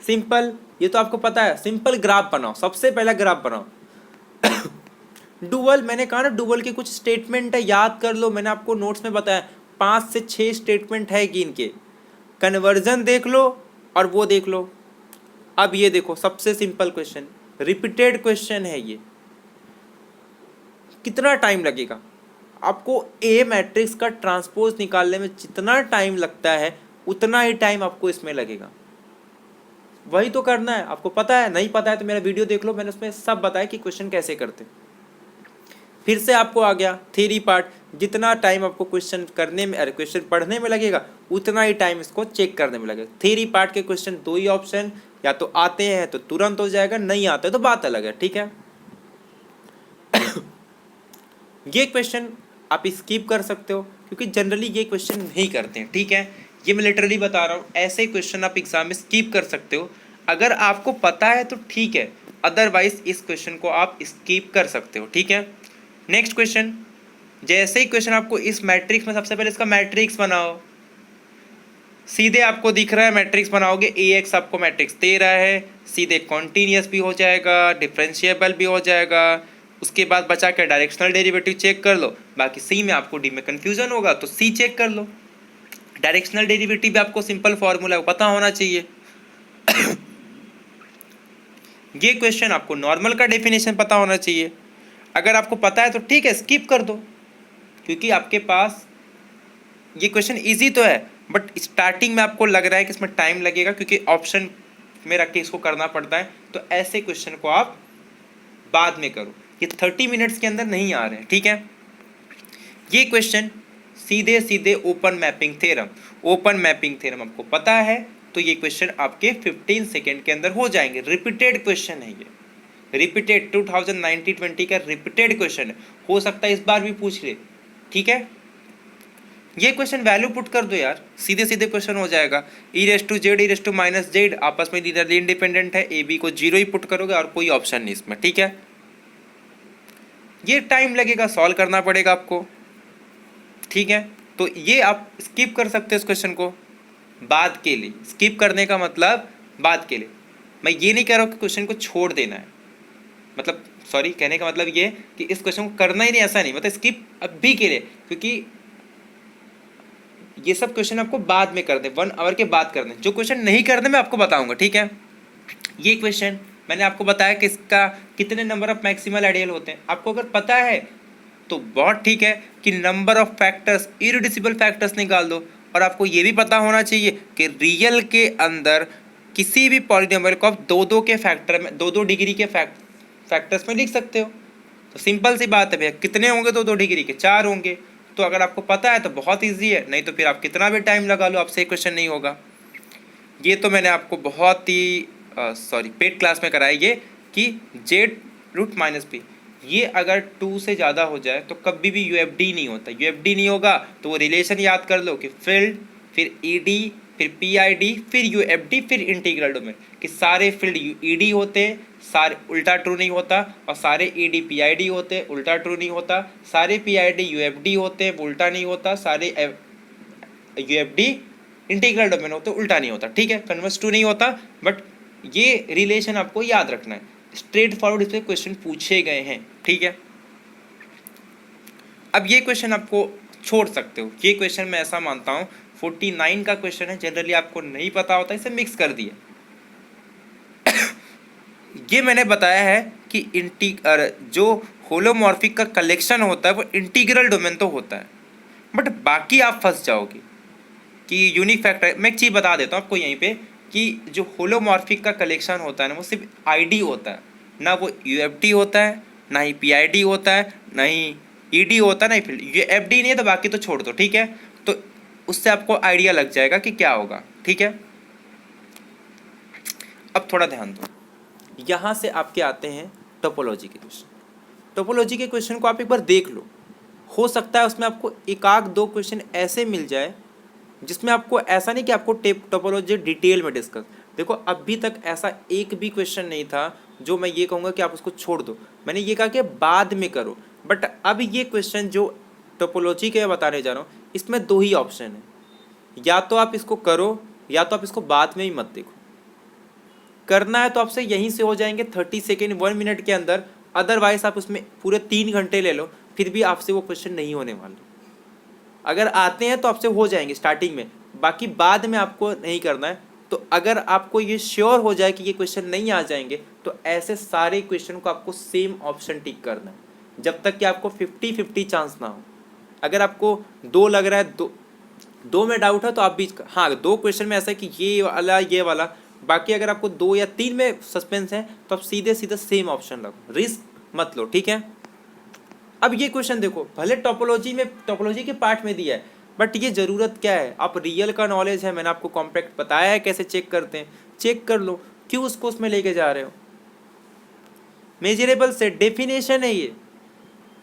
Speaker 1: सिंपल, ये तो आपको पता है, सिंपल ग्राफ बनाओ, सबसे पहला ग्राफ बनाओ। डुअल, मैंने कहा ना डुअल के कुछ स्टेटमेंट है, याद कर लो, मैंने आपको नोट्स में बताया 5 से 6 स्टेटमेंट है कि इनके कन्वर्जन देख लो और वो देख लो। अब ये देखो सबसे सिंपल क्वेश्चन, रिपीटेड क्वेश्चन है ये, कितना टाइम लगेगा आपको? ए मैट्रिक्स का ट्रांसपोज निकालने में जितना टाइम लगता है उतना ही टाइम आपको इसमें लगेगा, वही तो करना है। आपको पता है, नहीं पता है तो मेरा वीडियो देख लो, मैंने उसमें सब बताया कि क्वेश्चन कैसे करते। फिर से आपको आ गया थ्योरी पार्ट, जितना टाइम आपको क्वेश्चन करने में, क्वेश्चन पढ़ने में लगेगा उतना ही टाइम इसको चेक करने में लगेगा। थ्योरी पार्ट के क्वेश्चन 2 ही ऑप्शन, या तो आते हैं तो तुरंत हो जाएगा, नहीं आते तो बात अलग है। ठीक है, ये क्वेश्चन आप स्किप कर सकते हो क्योंकि जनरली ये क्वेश्चन नहीं करते हैं। ठीक है, ये मैं लिटरली बता रहा हूँ, ऐसे क्वेश्चन आप एग्जाम में स्किप कर सकते हो। अगर आपको पता है तो ठीक है, अदरवाइज इस क्वेश्चन को आप स्किप कर सकते हो, ठीक है। नेक्स्ट क्वेश्चन, जैसे ही क्वेश्चन आपको इस मैट्रिक्स में, सबसे पहले इसका मैट्रिक्स बनाओ। सीधे आपको दिख रहा है मैट्रिक्स बनाओगे, ए एक्स आपको मैट्रिक्स दे रहा है, सीधे कॉन्टीन्यूस भी हो जाएगा, डिफरेंशिएबल भी हो जाएगा। उसके बाद बचा के डायरेक्शनल डेरिवेटिव चेक कर लो। बाकी सी में आपको डी में कन्फ्यूजन होगा तो सी चेक कर लो। डायरेक्शनल डेरिवेटिव भी आपको सिंपल फॉर्मूला पता होना चाहिए। ये क्वेश्चन आपको नॉर्मल का डेफिनेशन पता होना चाहिए। अगर आपको पता है तो ठीक है, स्किप कर दो, क्योंकि आपके पास ये क्वेश्चन इजी तो है, बट स्टार्टिंग में आपको लग रहा है कि इसमें टाइम लगेगा क्योंकि ऑप्शन में रख के इसको करना पड़ता है। तो ऐसे क्वेश्चन को आप बाद में करो, ये 30 मिनट्स के अंदर नहीं आ रहे हैं, ठीक है। ये क्वेश्चन सीधे सीधे ओपन मैपिंग थ्योरम आपको पता है तो ये क्वेश्चन आपके 15 सेकेंड के अंदर हो जाएंगे। रिपीटेड क्वेश्चन है ये, रिपीटेड 2019-20 का रिपीटेड क्वेश्चन है, हो सकता है इस बार भी पूछ ले, ठीक है। ये क्वेश्चन वैल्यू पुट कर दो यार, सीधे सीधे क्वेश्चन हो जाएगा। e रेस टू जेड आपस में लीनियरली इंडिपेंडेंट है, ए बी को 0 ही पुट करोगे और कोई ऑप्शन नहीं इसमें, ठीक है। ये टाइम लगेगा, सॉल्व करना पड़ेगा आपको, ठीक है। तो ये आप स्किप कर सकते हो इस क्वेश्चन को बाद के लिए। स्किप करने का मतलब बाद के लिए, मैं ये नहीं कह रहा हूँ कि क्वेश्चन को छोड़ देना है, मतलब सॉरी, कहने का मतलब ये कि इस क्वेश्चन को करना ही नहीं, ऐसा नहीं, मतलब स्किप अभी के लिए, क्योंकि ये सब क्वेश्चन आपको बाद में कर दे, 1 आवर के बाद करने। जो क्वेश्चन नहीं करने मैं आपको बताऊंगा, ठीक है। ये क्वेश्चन मैंने आपको बताया कि इसका कितने नंबर ऑफ मैक्सिमल आइडियल होते हैं। आपको अगर पता है तो बहुत ठीक है कि number of factors, irreducible factors निकाल दो। और आपको ये भी पता होना चाहिए कि रियल के अंदर किसी भी पॉलिनोमियल को आप 2-2 के फैक्टर में, 2-2 डिग्री के फैक्टर्स में लिख सकते हो। तो सिंपल सी बात है भैया, कितने होंगे 2-2 डिग्री के? 4 होंगे। तो अगर आपको पता है तो बहुत ईजी है, नहीं तो फिर आप कितना भी टाइम लगा लो, आपसे क्वेश्चन नहीं होगा। ये तो मैंने आपको बहुत ही पेड क्लास में कराया ये कि z√-b, ये अगर 2 से ज़्यादा हो जाए तो कभी भी UFD नहीं होता। UFD नहीं होगा तो वो रिलेशन याद कर लो कि फील्ड, फिर ED, फिर PID, फिर UFD, फिर इंटीग्रल डोमेन, कि सारे फील्ड ED होते हैं, सारे उल्टा ट्रू नहीं होता, और सारे ED PID होते हैं, उल्टा ट्रू नहीं होता, सारे PID UFD होते हैं, उल्टा नहीं होता, सारे UFD इंटीग्रल डोमेन होते हैं, उल्टा नहीं होता, ठीक है। कन्वर्स टू नहीं होता, बट ये रिलेशन आपको याद रखना है। स्ट्रेट फॉरवर्ड इस पर क्वेश्चन पूछे गए हैं, ठीक है। अब ये क्वेश्चन आपको छोड़ सकते हो, ये क्वेश्चन मैं ऐसा मानता हूँ 49 का क्वेश्चन है, जनरली आपको नहीं पता होता, इसे मिक्स कर दिया। ये मैंने बताया है कि जो होलोमॉर्फिक का कलेक्शन होता है वो इंटीग्रल डोमेन तो होता है, बट बाकी आप फंस जाओगे कि यूनिक फैक्टर। मैं एक चीज़ बता देता हूँ आपको यहीं पे कि जो होलोमॉर्फिक का कलेक्शन होता है ना, वो सिर्फ आईडी होता है, ना वो यूएफडी होता है, ना ही पीआईडी होता है, ना ही ईडी होता है, ना ही फील्ड। यूएफडी नहीं है तो बाकी तो छोड़ दो, ठीक है। तो उससे आपको आइडिया लग जाएगा कि क्या होगा, ठीक है। अब थोड़ा ध्यान दो, यहाँ से आपके आते हैं टोपोलॉजी के क्वेश्चन। टोपोलॉजी के क्वेश्चन को आप एक बार देख लो, हो सकता है उसमें आपको एक आध दो क्वेश्चन ऐसे मिल जाए जिसमें आपको ऐसा नहीं कि आपको टोपोलॉजी डिटेल में डिस्कस। देखो अभी तक ऐसा एक भी क्वेश्चन नहीं था जो मैं ये कहूँगा कि आप उसको छोड़ दो। मैंने ये कहा कि बाद में करो, बट अब ये क्वेश्चन जो टोपोलॉजी के बताने जा रहा हूँ, इसमें 2 ही ऑप्शन है, या तो आप इसको करो या तो आप इसको बाद में ही मत देखो। करना है तो आपसे यहीं से हो जाएंगे 30 सेकेंड 1 मिनट के अंदर, अदरवाइज आप उसमें पूरे 3 घंटे ले लो, फिर भी आपसे वो क्वेश्चन नहीं होने वाले। अगर आते हैं तो आपसे हो जाएंगे स्टार्टिंग में, बाकी बाद में आपको नहीं करना है। तो अगर आपको ये श्योर हो जाए कि ये क्वेश्चन नहीं आ जाएंगे तो ऐसे सारे क्वेश्चन को आपको सेम ऑप्शन टिक करना है, जब तक कि आपको 50-50 चांस ना हो। अगर आपको 2 लग रहा है, 2 में डाउट है तो आप बीच, हाँ 2 क्वेश्चन में ऐसा है कि ये वाला, बाकी अगर आपको 2 या 3 में सस्पेंस है तो आप सीधे सीधे सेम ऑप्शन लगो, रिस्क मत लो, ठीक है। अब ये क्वेश्चन देखो, भले टोपोलॉजी के पार्ट में दिया है, बट ये ज़रूरत क्या है, आप रियल का नॉलेज है, मैंने आपको कॉम्पैक्ट बताया है कैसे चेक करते हैं, चेक कर लो, क्यों उसको उसमें लेके जा रहे हो। मेजरेबल सेट डेफिनेशन है ये।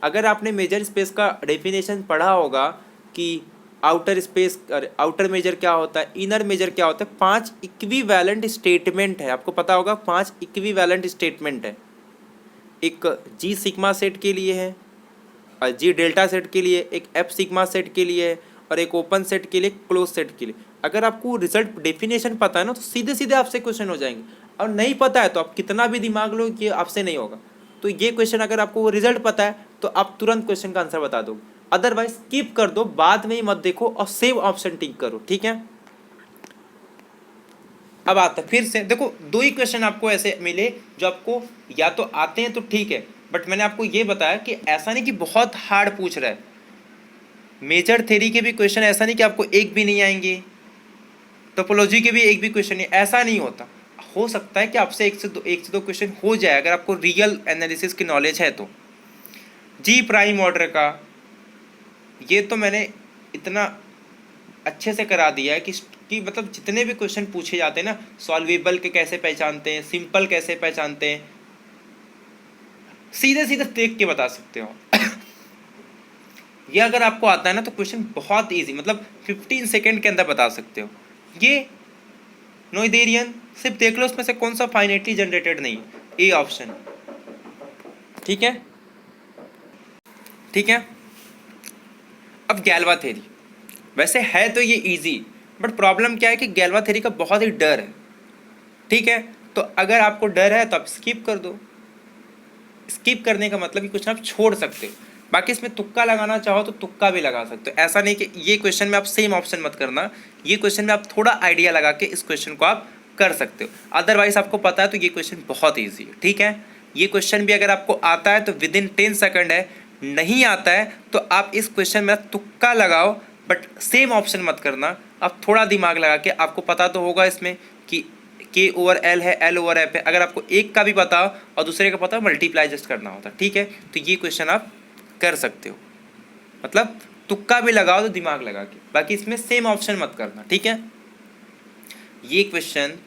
Speaker 1: अगर आपने मेजर स्पेस का डेफिनेशन पढ़ा होगा कि आउटर स्पेस, आउटर मेजर क्या होता है, इनर मेजर क्या होता है। 5 इक्विवेलेंट स्टेटमेंट है, आपको पता होगा 5 इक्विवेलेंट स्टेटमेंट है। एक जी सिग्मा सेट के लिए है, जी डेल्टा सेट के लिए, एक एफ सिग्मा सेट के लिए है, और एक ओपन सेट के लिए, क्लोज सेट के लिए। अगर आपको रिजल्ट डेफिनेशन पता है ना तो सीधे सीधे आपसे क्वेश्चन हो जाएंगे, और नहीं पता है तो आप कितना भी दिमाग लो कि आपसे नहीं होगा। तो ये क्वेश्चन अगर आपको रिजल्ट पता है तो आप तुरंत क्वेश्चन का आंसर बता दो, अदरवाइज स्किप कर दो, बाद में ही मत देखो और सेव ऑप्शन टिक करो, ठीक है। अब आता है फिर से, देखो 2 ही क्वेश्चन आपको ऐसे मिले जो आपको या तो आते हैं तो ठीक है, बट मैंने आपको ये बताया कि ऐसा नहीं कि बहुत हार्ड पूछ रहा है। मेजर थ्योरी के भी क्वेश्चन ऐसा नहीं कि आपको एक भी नहीं आएंगे, टोपोलॉजी के भी एक भी क्वेश्चन नहीं, ऐसा नहीं होता। हो सकता है कि आपसे एक से दो क्वेश्चन हो जाए अगर आपको रियल एनालिसिस की नॉलेज है तो। जी प्राइम ऑर्डर का ये तो मैंने इतना अच्छे से करा दिया है कि मतलब जितने भी क्वेश्चन पूछे जाते हैं ना, सॉल्वेबल के कैसे पहचानते हैं, सिंपल कैसे पहचानते हैं, सीधे सीधे देख के बता सकते हो। ये अगर आपको आता है ना तो क्वेश्चन बहुत इजी, मतलब 15 सेकेंड के अंदर बता सकते हो। ये नोइथेरियन सिर्फ देख लो उसमें से कौन सा फाइनाइटली जनरेटेड नहीं, ए ऑप्शन, ठीक है ठीक है। अब गैल्वा थ्योरी, वैसे है तो ये इजी, बट प्रॉब्लम क्या है कि गैल्वा थ्योरी का बहुत ही डर है, ठीक है। तो अगर आपको डर है तो आप स्किप कर दो। स्किप करने का मतलब कि क्वेश्चन आप छोड़ सकते हो, बाकी इसमें तुक्का लगाना चाहो तो तुक्का भी लगा सकते हो। ऐसा नहीं कि ये क्वेश्चन में आप सेम ऑप्शन मत करना, ये क्वेश्चन में आप थोड़ा आइडिया लगा के इस क्वेश्चन को आप कर सकते हो। अदरवाइज आपको पता है तो ये क्वेश्चन बहुत ईजी है, ठीक है। ये क्वेश्चन भी अगर आपको आता है तो विद इन 10 सेकंड है, नहीं आता है तो आप इस क्वेश्चन में तुक्का लगाओ, बट सेम ऑप्शन मत करना। आप थोड़ा दिमाग लगा के, आपको पता तो होगा इसमें कि K/L है, L/F है। अगर आपको एक का भी पता हो और दूसरे का पता हो, मल्टीप्लाई जस्ट करना होता, ठीक है। तो ये क्वेश्चन आप कर सकते हो, मतलब तुक्का भी लगाओ तो दिमाग लगा के, बाकी इसमें सेम ऑप्शन मत करना, ठीक है। ये क्वेश्चन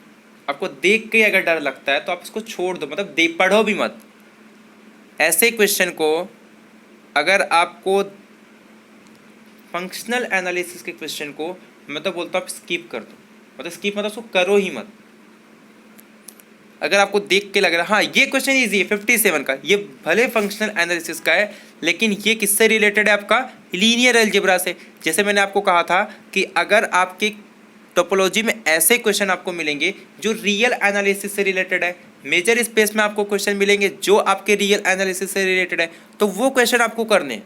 Speaker 1: आपको देख के अगर डर लगता है तो आप इसको छोड़ दो, मतलब पढ़ो भी मत। ऐसे क्वेश्चन को अगर आपको फंक्शनल एनालिसिस के क्वेश्चन को मैं तो बोलता हूँ आप स्किप कर दो, मतलब स्किप मतलब उसको करो ही मत। अगर आपको देख के लग रहा है हाँ ये क्वेश्चन इजी है 57 का, ये भले फंक्शनल एनालिसिस का है लेकिन ये किससे रिलेटेड है, आपका लीनियर अलजेब्रा से। जैसे मैंने आपको कहा था कि अगर आपके टोपोलॉजी में ऐसे क्वेश्चन आपको मिलेंगे जो रियल एनालिसिस से रिलेटेड है, मेजर स्पेस में आपको क्वेश्चन मिलेंगे जो आपके रियल एनालिसिस से रिलेटेड है, तो वो क्वेश्चन आपको करने हैं।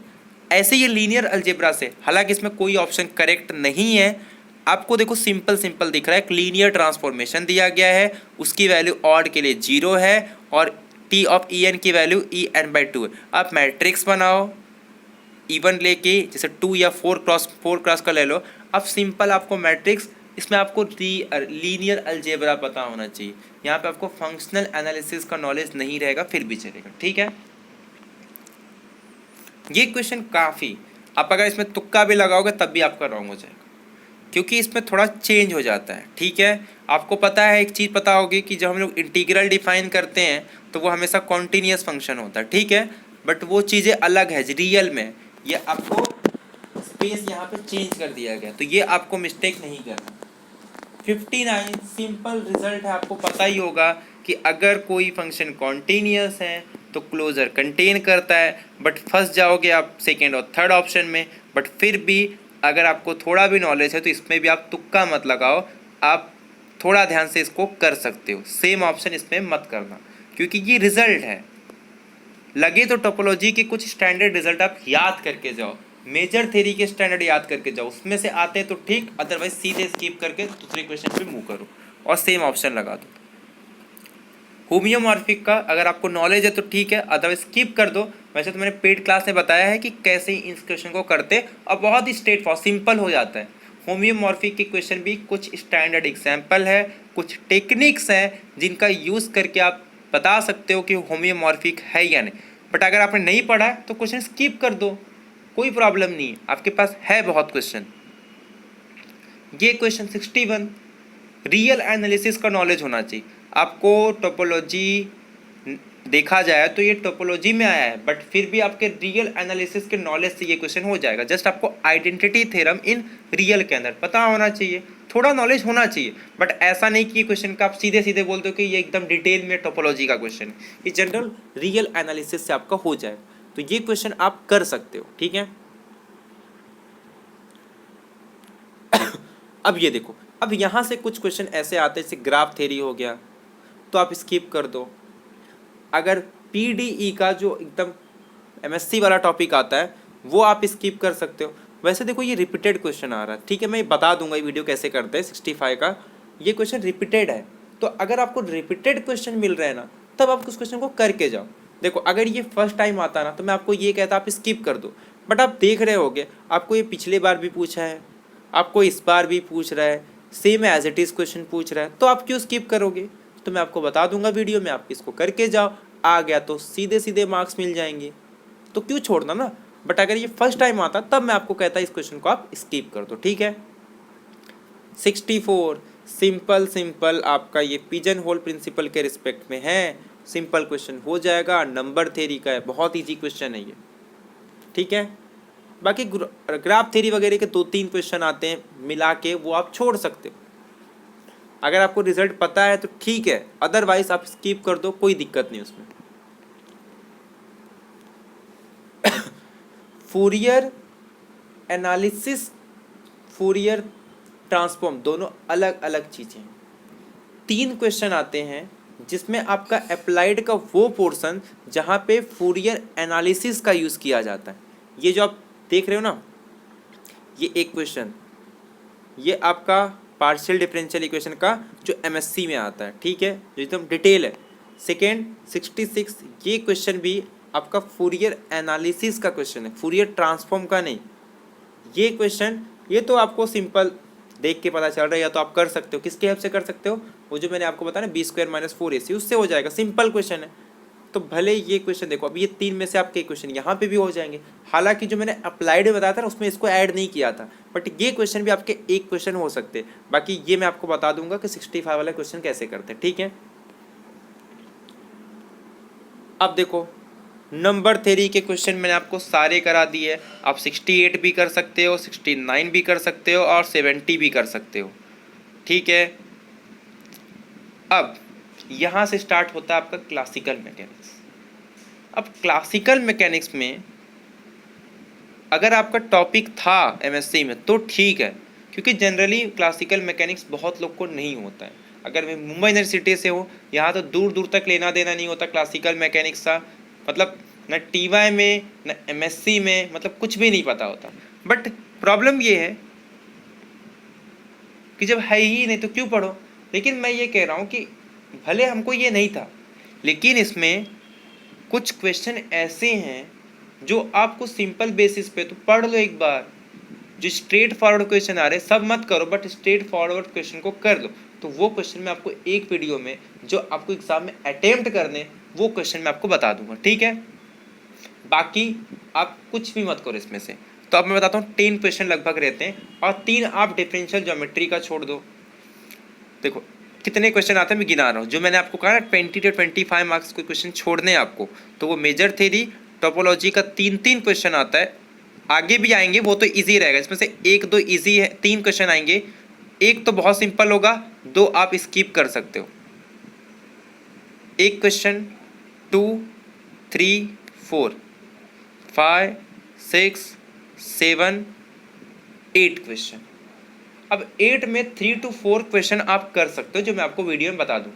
Speaker 1: ऐसे ये लीनियर अलजेब्रा से, हालांकि इसमें कोई ऑप्शन करेक्ट नहीं है, आपको देखो सिंपल सिंपल दिख रहा है, एक लीनियर ट्रांसफॉर्मेशन दिया गया है, उसकी वैल्यू ऑड के लिए 0 है और टी ऑफ ई एन की वैल्यू En/2 है। आप मैट्रिक्स बनाओ इवन लेके, जैसे 2 या 4 क्रॉस का ले लो। अब सिंपल आपको मैट्रिक्स, इसमें आपको लीनियर अलजेब्रा पता होना चाहिए। यहाँ पे आपको फंक्शनल एनालिसिस का नॉलेज नहीं रहेगा फिर भी चलेगा, ठीक है। ये क्वेश्चन काफ़ी, आप अगर इसमें तुक्का भी लगाओगे तब भी आपका रॉन्ग हो जाएगा, क्योंकि इसमें थोड़ा चेंज हो जाता है, ठीक है। आपको पता है, एक चीज़ पता होगी कि जब हम लोग इंटीग्रल डिफाइन करते हैं तो वो हमेशा कॉन्टीन्यूअस फंक्शन होता है, ठीक है। बट वो चीज़ें अलग है रियल में, ये आपको स्पेस यहाँ पे चेंज कर दिया गया, तो ये आपको मिस्टेक नहीं करना। 59 सिंपल रिजल्ट है, आपको पता ही होगा कि अगर कोई फंक्शन कॉन्टीन्यूअस है तो क्लोजर कंटेन करता है, बट फंस जाओगे आप सेकेंड और थर्ड ऑप्शन में। बट फिर भी अगर आपको थोड़ा भी नॉलेज है तो इसमें भी आप तुक्का मत लगाओ, आप थोड़ा ध्यान से इसको कर सकते हो। सेम ऑप्शन इसमें मत करना, क्योंकि ये रिजल्ट है। लगे तो टोपोलॉजी के कुछ स्टैंडर्ड रिजल्ट आप याद करके जाओ, मेजर थ्योरी के स्टैंडर्ड याद करके जाओ, उसमें से आते हैं तो ठीक, अदरवाइज सीधे स्किप करके दूसरे क्वेश्चन पे मूव करो और सेम ऑप्शन लगा दो। होमियोमॉर्फिक का अगर आपको नॉलेज है तो ठीक है, अदरवाइज स्किप कर दो। वैसे तो मैंने पेड क्लास में बताया है कि कैसे इस क्वेश्चन को करते, और बहुत ही स्ट्रेट फॉर सिंपल हो जाता है। होमियोमॉर्फिक के क्वेश्चन भी कुछ स्टैंडर्ड एग्जाम्पल है, कुछ टेक्निक्स हैं जिनका यूज़ करके आप बता सकते हो कि होमियोमॉर्फिक है या नहीं। बट अगर आपने नहीं पढ़ा है तो क्वेश्चन स्किप कर दो, कोई प्रॉब्लम नहीं है, आपके पास है बहुत क्वेश्चन। ये क्वेश्चन 61 रियल एनालिसिस का नॉलेज होना चाहिए आपको। टोपोलॉजी देखा जाए तो ये टोपोलॉजी में आया है, बट फिर भी आपके रियल एनालिसिस के नॉलेज से ये क्वेश्चन हो जाएगा। जस्ट आपको आइडेंटिटी थ्योरम इन रियल के अंदर पता होना चाहिए, थोड़ा नॉलेज होना चाहिए, बट ऐसा नहीं कि ये क्वेश्चन का आप सीधे सीधे बोल दो कि ये एकदम डिटेल में टोपोलॉजी का क्वेश्चन है। ये जनरल रियल एनालिसिस से आपका हो जाएगा, तो ये क्वेश्चन आप कर सकते हो, ठीक है। अब ये देखो, अब यहाँ से कुछ क्वेश्चन ऐसे आते हैं जैसे ग्राफ थ्योरी हो गया, तो आप स्किप कर दो। अगर पीडीई का जो एकदम एमएससी वाला टॉपिक आता है वो आप स्किप कर सकते हो। वैसे देखो ये रिपीटेड क्वेश्चन आ रहा है, ठीक है, मैं बता दूंगा ये वीडियो कैसे करते हैं। 65 का ये क्वेश्चन रिपीटेड है, तो अगर आपको रिपीटेड क्वेश्चन मिल रहे हैं ना, तब आप उस क्वेश्चन को करके जाओ। देखो अगर ये फर्स्ट टाइम आता ना तो मैं आपको ये कहता आप स्किप कर दो, बट आप देख रहे होगे आपको ये पिछले बार भी पूछा है, आपको इस बार भी पूछ रहा है, same as it is question पूछ रहा है, तो आप क्यों स्किप करोगे। तो मैं आपको बता दूंगा वीडियो में, आप इसको करके जाओ, आ गया तो सीधे सीधे मार्क्स मिल जाएंगे, तो क्यों छोड़ना ना। बट अगर ये फर्स्ट टाइम आता तब मैं आपको कहता इस क्वेश्चन को आप स्किप कर दो, ठीक है। 64 सिंपल आपका ये पिजन होल प्रिंसिपल के रिस्पेक्ट में है, सिंपल क्वेश्चन हो जाएगा, नंबर थ्योरी का है, बहुत ईजी क्वेश्चन है ये, ठीक है। बाकी ग्राफ थ्योरी वगैरह के 2-3 क्वेश्चन आते हैं मिला के, वो आप छोड़ सकते हो। अगर आपको रिजल्ट पता है तो ठीक है, अदरवाइज आप स्किप कर दो, कोई दिक्कत नहीं उसमें। फूरियर एनालिसिस, फूरियर ट्रांसफॉर्म, दोनों अलग अलग चीज़ें हैं। 3 क्वेश्चन आते हैं जिसमें आपका अप्लाइड का वो पोर्शन जहाँ पे फूरियर एनालिसिस का यूज़ किया जाता है। ये जो आप देख रहे हो ना, ये एक क्वेश्चन, ये आपका पार्शियल डिफरेंशियल इक्वेशन का जो एमएससी में आता है, ठीक है, जो एकदम डिटेल है। सेकेंड 66 ये क्वेश्चन भी आपका फूरियर एनालिसिस का क्वेश्चन है, फूरियर ट्रांसफॉर्म का नहीं। ये क्वेश्चन ये तो आपको सिंपल देख के पता चल रहा है, या तो आप कर सकते हो, किसके हेल्प से कर सकते हो, वो जो मैंने आपको बताया ना b² - 4ac, उससे हो जाएगा, सिंपल क्वेश्चन है। तो भले ये क्वेश्चन देखो, अब ये 3 में से आपके क्वेश्चन यहाँ पे भी हो जाएंगे। हालांकि जो मैंने अप्लाइड में बताया था ना उसमें इसको ऐड नहीं किया था, बट ये क्वेश्चन भी आपके एक क्वेश्चन हो सकते हैं। बाकी ये मैं आपको बता दूंगा कि 65 वाला क्वेश्चन कैसे करते हैं, ठीक है। अब देखो नंबर थ्योरी के क्वेश्चन मैंने आपको सारे करा दिए, आप 68 भी कर सकते हो, 69 भी कर सकते हो और 70 भी कर सकते हो, ठीक है। अब यहाँ से स्टार्ट होता है आपका क्लासिकल मैकेनिक्स। अब क्लासिकल मैकेनिक्स में अगर आपका टॉपिक था एमएससी में तो ठीक है, क्योंकि जनरली क्लासिकल मैकेनिक्स बहुत लोग को नहीं होता है। अगर मैं मुंबई यूनिवर्सिटी से हूँ, यहाँ तो दूर दूर तक लेना देना नहीं होता क्लासिकल मैकेनिक्स का, मतलब न टीवाई में न एमएससी में, मतलब कुछ भी नहीं पता होता। बट प्रॉब्लम ये है कि जब है ही नहीं तो क्यों पढ़ो। लेकिन मैं ये कह रहा हूँ कि भले हमको ये नहीं था, लेकिन इसमें कुछ क्वेश्चन ऐसे हैं जो आपको सिंपल बेसिस पे तो पढ़ लो एक बार। जो स्ट्रेट फॉरवर्ड क्वेश्चन आ रहे सब मत करो, बट स्ट्रेट फॉरवर्ड क्वेश्चन को कर लो, तो वो क्वेश्चन मैं आपको एक वीडियो में जो आपको एग्जाम में अटेम्प्ट करने, वो क्वेश्चन मैं आपको बता दूंगा, ठीक है। बाकी आप कुछ भी मत करो इसमें से। तो अब मैं बताता हूँ 10 क्वेश्चन लगभग रहते हैं, और 3 आप डिफरेंशियल ज्योमेट्री का छोड़ दो। देखो कितने क्वेश्चन आते हैं मैं गिना रहा हूँ, जो मैंने आपको कहा ना 20 से 25 मार्क्स के क्वेश्चन छोड़ने हैं आपको, तो वो मेजर थ्योरी टोपोलॉजी का 3 क्वेश्चन आता है। आगे भी आएंगे, वो तो इजी रहेगा, इसमें से 1-2 इजी है, 3 क्वेश्चन आएंगे, एक तो बहुत सिंपल होगा, 2 आप स्किप कर सकते हो। एक क्वेश्चन 2, 3, 4, 5, 6, 7, 8 क्वेश्चन। अब 8 में 3 to 4 क्वेश्चन आप कर सकते हो, जो मैं आपको वीडियो में बता दूं।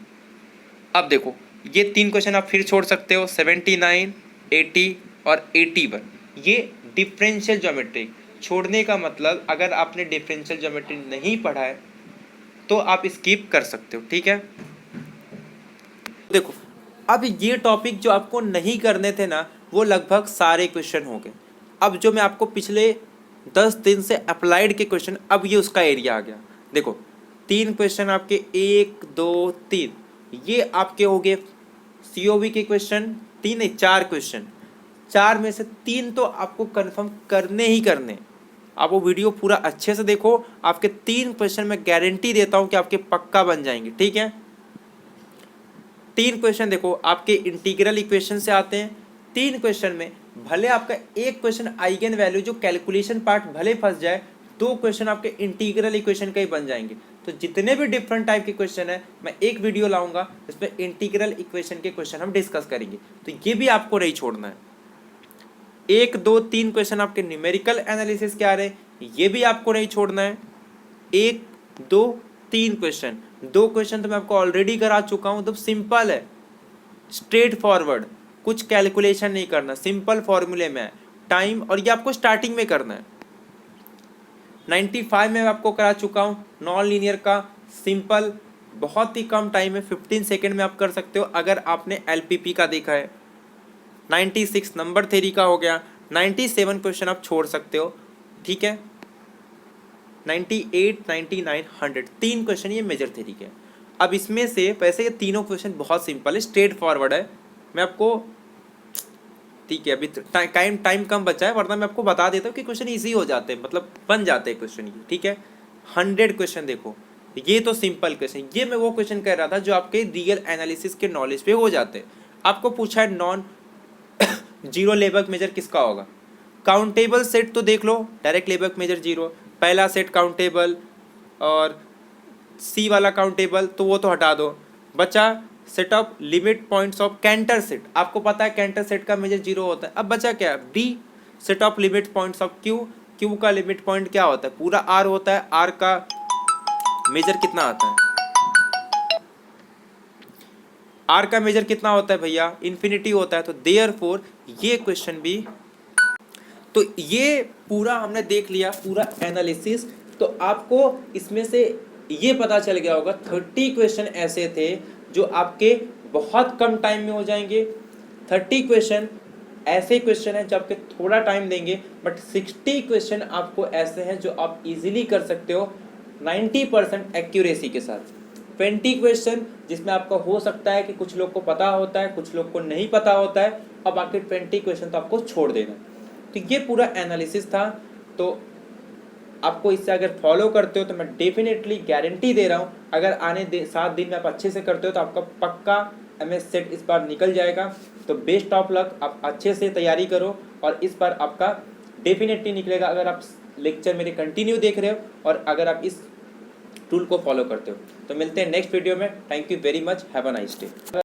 Speaker 1: अब देखो ये 3 क्वेश्चन आप फिर छोड़ सकते हो, 79, 80 और 81। ये डिफरेंशियल ज्योमेट्री छोड़ने का मतलब, अगर आपने डिफरेंशियल ज्योमेट्री नहीं पढ़ा है तो आप स्किप कर सकते हो, ठीक है। देखो अब ये टॉपिक जो आपको नहीं करने थे ना, वो लगभग सारे क्वेश्चन हो गए। अब जो मैं आपको पिछले 10 दिन से अप्लाइड के क्वेश्चन, अब ये उसका एरिया आ गया। देखो 3 क्वेश्चन आपके 1, 2, 3 ये आपके हो गए सीओवी के क्वेश्चन। 3 नहीं 4 क्वेश्चन, 4 में से 3 तो आपको कंफर्म करने ही करने। आप वो वीडियो पूरा अच्छे से देखो, आपके 3 क्वेश्चन मैं गारंटी देता हूँ कि आपके पक्का बन जाएंगे, ठीक है। 3 क्वेश्चन देखो आपके इंटीग्रल इक्वेशन से आते हैं। 3 क्वेश्चन में भले आपका एक क्वेश्चन आइगन वैल्यू जो कैलकुलेशन पार्ट भले फंस जाए, 2 क्वेश्चन आपके इंटीग्रल इक्वेशन का ही बन जाएंगे। तो जितने भी डिफरेंट टाइप के क्वेश्चन है मैं एक वीडियो लाऊंगा इसमें इंटीग्रल इक्वेशन के क्वेश्चन हम डिस्कस करेंगे, तो ये भी आपको नहीं छोड़ना है। 1 2 3 क्वेश्चन आपके न्यूमेरिकल एनालिसिस के आ रहे हैं, ये भी आपको नहीं छोड़ना है। 1 2 3 क्वेश्चन, 2 क्वेश्चन तो मैं आपको ऑलरेडी करा चुका हूँ, तो सिंपल है, स्ट्रेट फॉरवर्ड, कुछ कैलकुलेशन नहीं करना, सिंपल फॉर्मूले में है टाइम, और ये आपको स्टार्टिंग में करना है। 95 में आपको करा चुका हूँ नॉन लीनियर का, सिंपल, बहुत ही कम टाइम में 15 सेकेंड में आप कर सकते हो अगर आपने LPP का देखा है। 96 नंबर थ्योरी का हो गया। 97 क्वेश्चन आप छोड़ सकते हो, ठीक है। 98 99 100 3 क्वेश्चन ये मेजर थ्योरी के। अब इसमें से वैसे ये तीनों क्वेश्चन बहुत सिंपल है, स्ट्रेट फॉरवर्ड है। मैं आपको, ठीक है, अभी टाइम कम बचा है, वरना मैं आपको बता देता हूँ कि क्वेश्चन इजी हो जाते हैं, मतलब बन जाते हैं क्वेश्चन ये, ठीक है। 100 क्वेश्चन देखो, ये तो सिंपल क्वेश्चन, ये मैं वो क्वेश्चन कह रहा था जो आपके रियल एनालिसिस के नॉलेज पे हो जाते हैं। आपको पूछा है नॉन जीरो लेबक मेजर किसका होगा, काउंटेबल सेट तो देख लो, डायरेक्ट लेबक मेजर जीरो, पहला सेट काउंटेबल और सी वाला काउंटेबल, तो वो तो हटा दो। बचा set of limit points of Cantor set, आपको पता है कैंटर सेट का मेजर जीरो होता है। अब बचा क्या, B set of limit points of q, q का लिमिट पॉइंट क्या होता है, पूरा आर होता है, आर का मेजर कितना आता है, आर का मेजर कितना होता है भैया, इन्फिनिटी होता है। तो देयरफॉर ये क्वेश्चन भी, तो ये पूरा हमने देख लिया, पूरा एनालिसिस। तो आपको इसमें से ये पता चल गया होगा 30 क्वेश्चन ऐसे थे जो आपके बहुत कम टाइम में हो जाएंगे। 30 क्वेश्चन ऐसे क्वेश्चन हैं जो आपके थोड़ा टाइम देंगे, बट 60 क्वेश्चन आपको ऐसे हैं जो आप इजीली कर सकते हो 90% एक्यूरेसी के साथ। 20 क्वेश्चन जिसमें आपका हो सकता है कि कुछ लोग को पता होता है, कुछ लोग को नहीं पता होता है, अब बाकी 20 क्वेश्चन तो आपको छोड़ देना। तो ये पूरा एनालिसिस था। तो आपको इससे अगर फॉलो करते हो तो मैं डेफिनेटली गारंटी दे रहा हूँ, अगर आने 7 दिन में आप अच्छे से करते हो तो आपका पक्का MS सेट इस बार निकल जाएगा। तो बेस्ट ऑफ लक, आप अच्छे से तैयारी करो और इस बार आपका डेफिनेटली निकलेगा, अगर आप लेक्चर मेरे कंटिन्यू देख रहे हो और अगर आप इस टूल को फॉलो करते हो। तो मिलते हैं नेक्स्ट वीडियो में। Thank you very much, have a nice day.